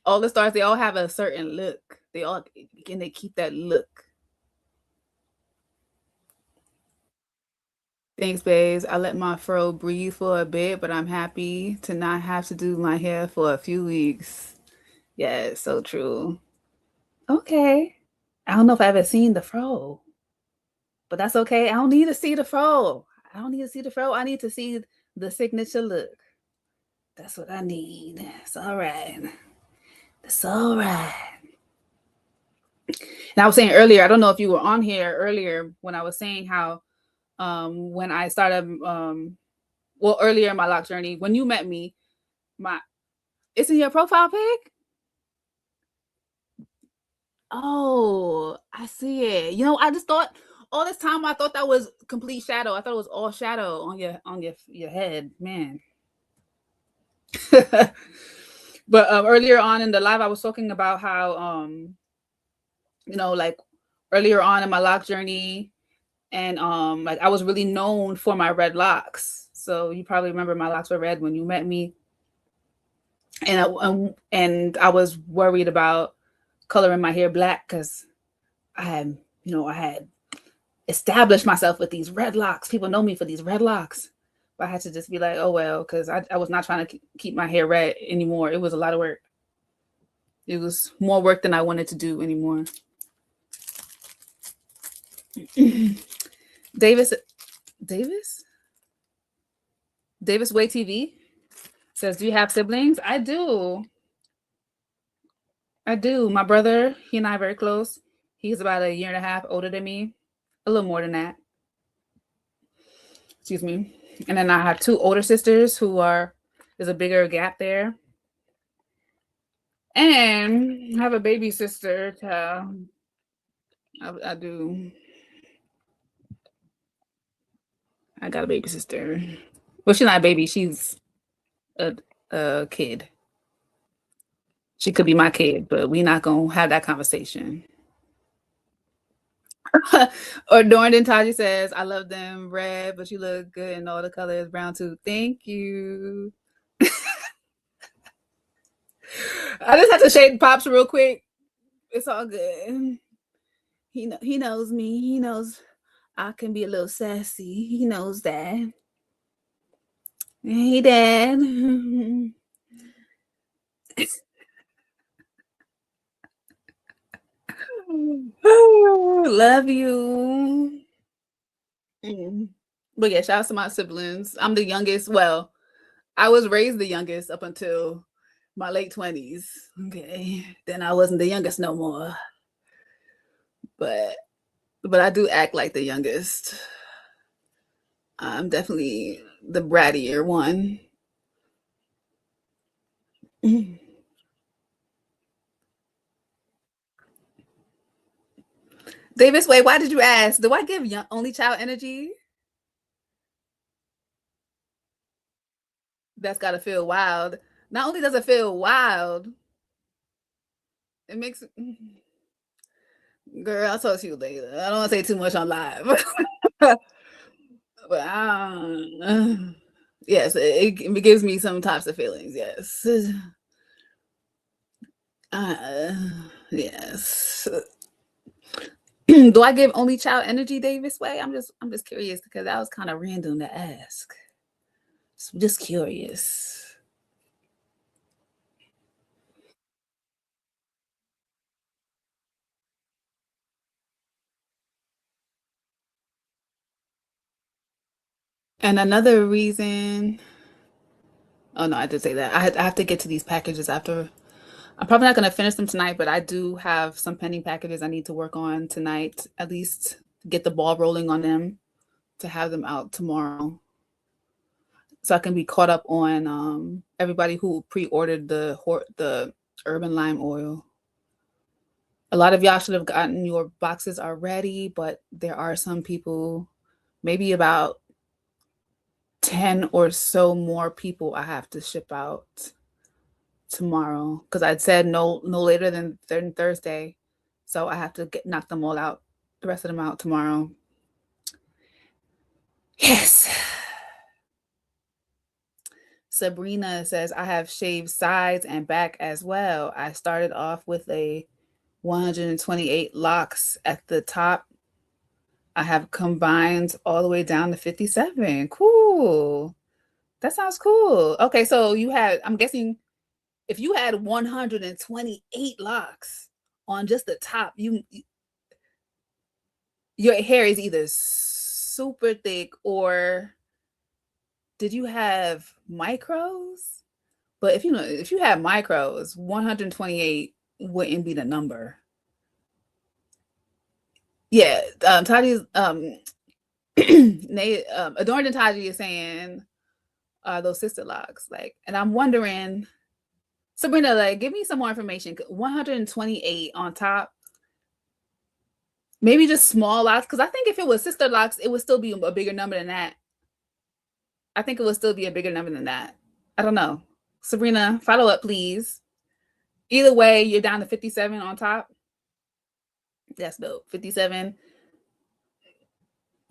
all the stars, they all have a certain look. They all and they keep that look. Thanks, babes. I let my fro breathe for a bit, but I'm happy to not have to do my hair for a few weeks. Yeah, it's so true. Okay. I don't know if I ever seen the fro, but that's okay. I don't need to see the fro. I don't need to see the fro. I need to see the signature look. That's what I need. It's all right. It's all right. And I was saying earlier, I don't know if you were on here earlier when I was saying how when I started well earlier in my lock journey, when you met me, my it's in your profile pic? Oh, I see it. You know, I just thought all this time I thought that was complete shadow. I thought it was all shadow on your head, man. But earlier on in the live, I was talking about how you know, like earlier on in my lock journey, and like I was really known for my red locks. So you probably remember my locks were red when you met me, and I was worried about coloring my hair black because I had, you know, I had established myself with these red locks. People know me for these red locks. But I had to just be like, oh well, because I was not trying to keep my hair red anymore. It was a lot of work. It was more work than I wanted to do anymore. Davis, Davis, Davis Way TV says, "Do you have siblings?" I do. I do. My brother, he and I are very close. He's about a year and a half older than me, a little more than that. Excuse me. And then I have two older sisters who are there's a bigger gap there. And I have a baby sister. I do. I got a baby sister. Well, she's not a baby. She's a kid. She could be my kid, but we not gonna have that conversation. Or Dorn Taji says, "I love them red, but you look good in all the colors brown too." Thank you. I just have to shade pops real quick. It's all good. He knows me. He knows I can be a little sassy. He knows that. Hey, Dad. Love you. Mm. But yeah, shout out to my siblings. I'm the youngest. Well, I was raised the youngest up until my late 20s. Okay. Then I wasn't the youngest no more. But I do act like the youngest. I'm definitely the brattier one. Davis, wait, why did you ask? Do I give young, only child energy? That's got to feel wild. Not only does it feel wild, it makes girl. I'll talk to you later. I don't want to say too much on live, but Yes, it gives me some types of feelings. Yes. Uh, yes. Do I give only child energy Davis way? I'm just curious because that was kind of random to ask. So just curious. And another reason, oh no, I did say that. I have to get to these packages after. I'm probably not going to finish them tonight, but I do have some pending packages I need to work on tonight, at least get the ball rolling on them to have them out tomorrow. So I can be caught up on everybody who pre-ordered the urban lime oil. A lot of y'all should have gotten your boxes already, but there are some people, maybe about 10 or so more people I have to ship out tomorrow because I'd said no later than Thursday. So I have to knock them all out, the rest of them out tomorrow. Yes. Sabrina says I have shaved sides and back as well. I started off with a 128 locks at the top. I have combined all the way down to 57. Cool. That sounds cool. Okay, so I'm guessing if you had 128 locks on just the top, your hair is either super thick or did you have micros? But if you have micros, 128 wouldn't be the number. Yeah, Tadi's Adorned and Taji is saying those sister locks. Like, and I'm wondering, Sabrina, like, give me some more information. 128 on top, maybe just small locks. Because I think if it was sister locks, it would still be a bigger number than that. I think it would still be a bigger number than that. I don't know. Sabrina, follow up, please. Either way, you're down to 57 on top. That's dope. 57.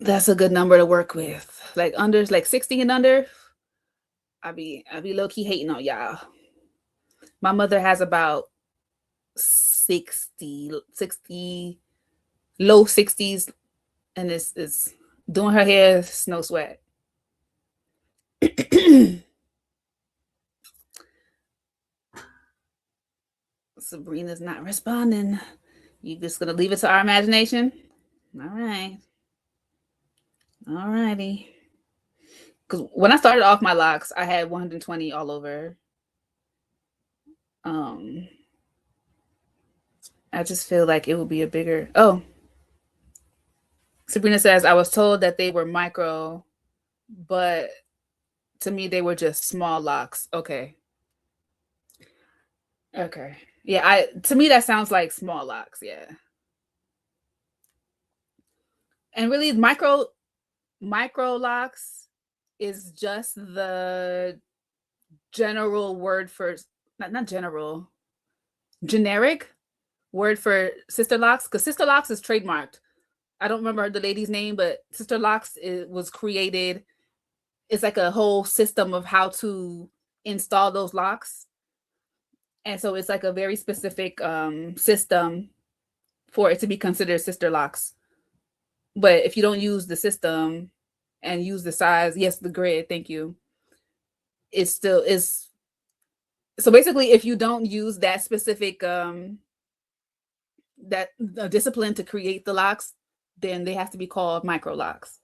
That's a good number to work with. Like under, like 60 and under, I be low key hating on y'all. My mother has about 60, low 60s, and it's doing her hair, it's no sweat. Sabrina's not responding. You just gonna leave it to our imagination? All right. All righty. Because when I started off my locks, I had 120 all over. Um, I just feel like it would be a bigger. Oh, Sabrina says I was told that they were micro, but to me they were just small locks. Okay. Okay. Yeah, I to me that sounds like small locks, yeah. And really micro locks is just the general word for not general, generic word for sister locks because sister locks is trademarked. I don't remember the lady's name, but sister locks was created. It's like a whole system of how to install those locks, and so it's like a very specific system for it to be considered sister locks. But if you don't use the system and use the size, yes, the grid, thank you. It still is. So basically, if you don't use that specific that discipline to create the locks, then they have to be called micro locks.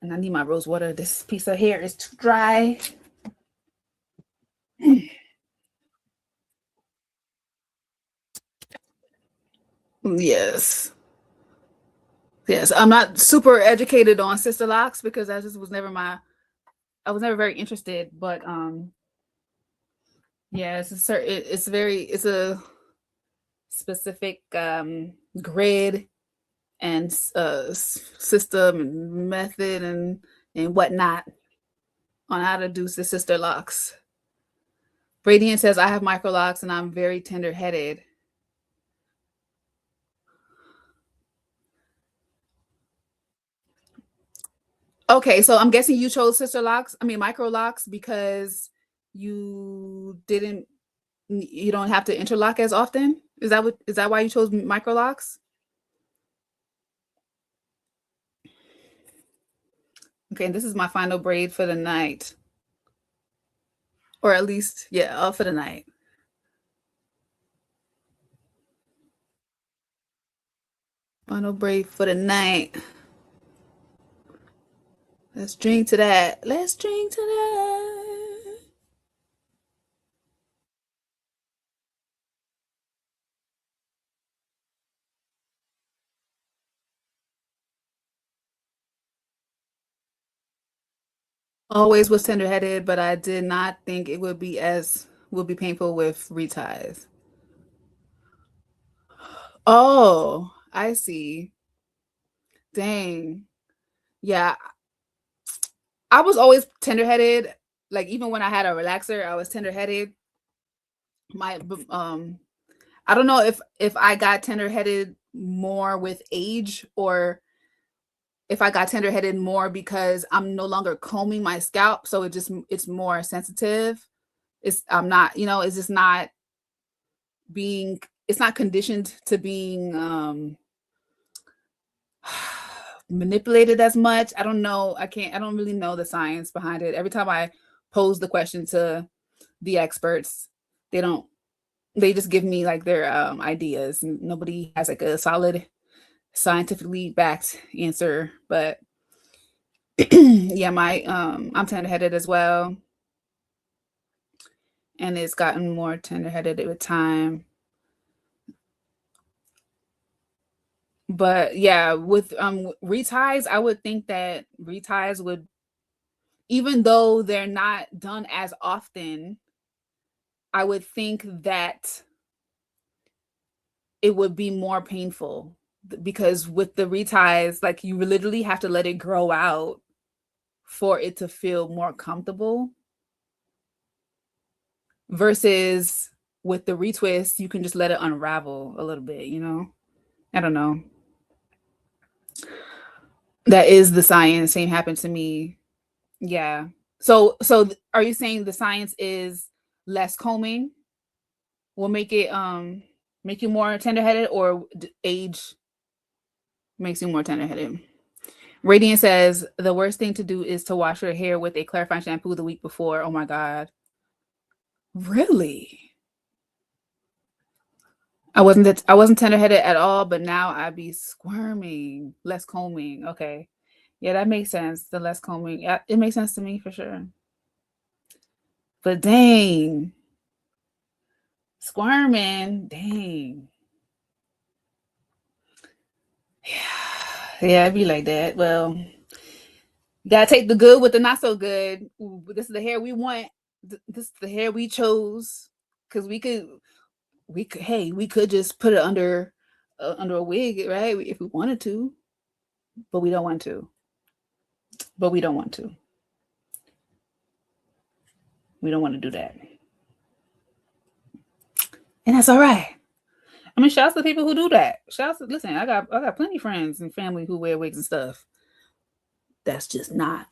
And I need my rose water. This piece of hair is too dry. Yes. Yes. I'm not super educated on sister locks because that just was never my I was never very interested, but yeah, it's a specific grid and system and method and whatnot on how to do the sister locks. Radiant says I have micro locks and I'm very tender headed. Okay, so I'm guessing you chose sister locks, I mean micro locks because you didn't you don't have to interlock as often? Is that why you chose micro locks? Okay, this is my final braid for the night. Or at least, yeah, for the night. Final braid for the night. Let's drink to that. Let's drink to that. Always was tender-headed, but I did not think it would be painful with reties. Oh, I see. Dang. Yeah, I was always tender-headed. Like even when I had a relaxer, I was tender-headed. My I don't know if I got tender-headed more with age or if I got tender-headed more because I'm no longer combing my scalp, so it's more sensitive. I'm not, it's just not being it's not conditioned to being manipulated as much. I don't know. I don't really know the science behind it. Every time I pose the question to the experts, they don't they just give me like their ideas. Nobody has like a solid scientifically backed answer. But yeah, my I'm tender-headed as well, and it's gotten more tender-headed with time. But yeah, with reties, I would think that reties would, even though they're not done as often, I would think that it would be more painful because with the reties, like you literally have to let it grow out for it to feel more comfortable versus with the retwist, you can just let it unravel a little bit. I don't know. That is the science. Same happened to me. Yeah. So are you saying the science is less combing will make you more tender-headed or age makes you more tender-headed? Radiant says the worst thing to do is to wash your hair with a clarifying shampoo the week before. Oh my god. Really? I wasn't tender-headed at all, but now I be squirming, less combing. Okay. Yeah, that makes sense. The less combing. Yeah, it makes sense to me for sure. But dang, squirming, dang. Yeah, yeah, it'd be like that. Well, you gotta take the good with the not so good. Ooh, this is the hair we want. This is the hair we chose because hey, we could just put it under a wig, right? If we wanted to, but we don't want to. But we don't want to. We don't want to do that, and that's all right. I mean, shouts to the people who do that. Shouts to listen. I got plenty of friends and family who wear wigs and stuff. That's just not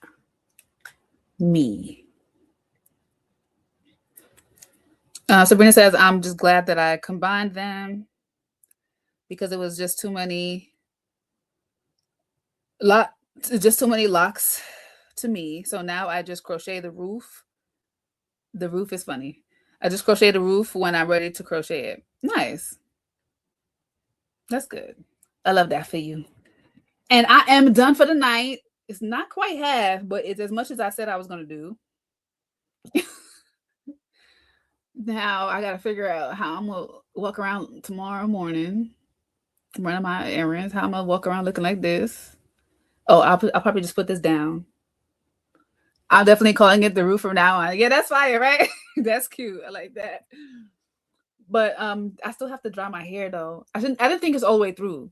me. Sabrina says, I'm just glad that I combined them because it was just too many lot just too many locks to me. So now I just crochet the roof. The roof is funny. I just crochet the roof when I'm ready to crochet it. Nice. That's good. I love that for you. And I am done for the night. It's not quite half, but it's as much as I said I was going to do. Now I got to figure out how I'm going to walk around tomorrow morning, running my errands, how I'm going to walk around looking like this. Oh, I'll probably just put this down. I'm definitely calling it the roof from now on. Yeah, that's fire, right? That's cute. I like that. But I still have to dry my hair though. I didn't think it's all the way through.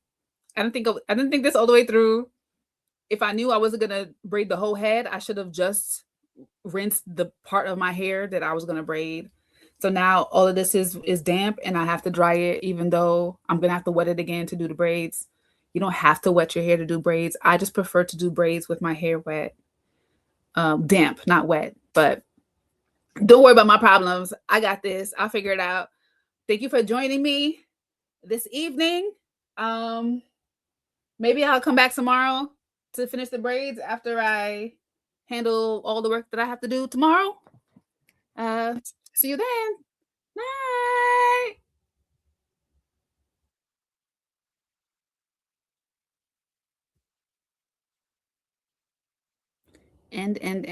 I didn't think this all the way through. If I knew I wasn't gonna braid the whole head, I should have just rinsed the part of my hair that I was gonna braid. So now all of this is damp and I have to dry it even though I'm gonna have to wet it again to do the braids. You don't have to wet your hair to do braids. I just prefer to do braids with my hair wet, damp, not wet. But don't worry about my problems. I got this. I'll figure it out. Thank you for joining me this evening. Um, Maybe I'll come back tomorrow to finish the braids after I handle all the work that I have to do tomorrow. Uh, See you then. Bye. And.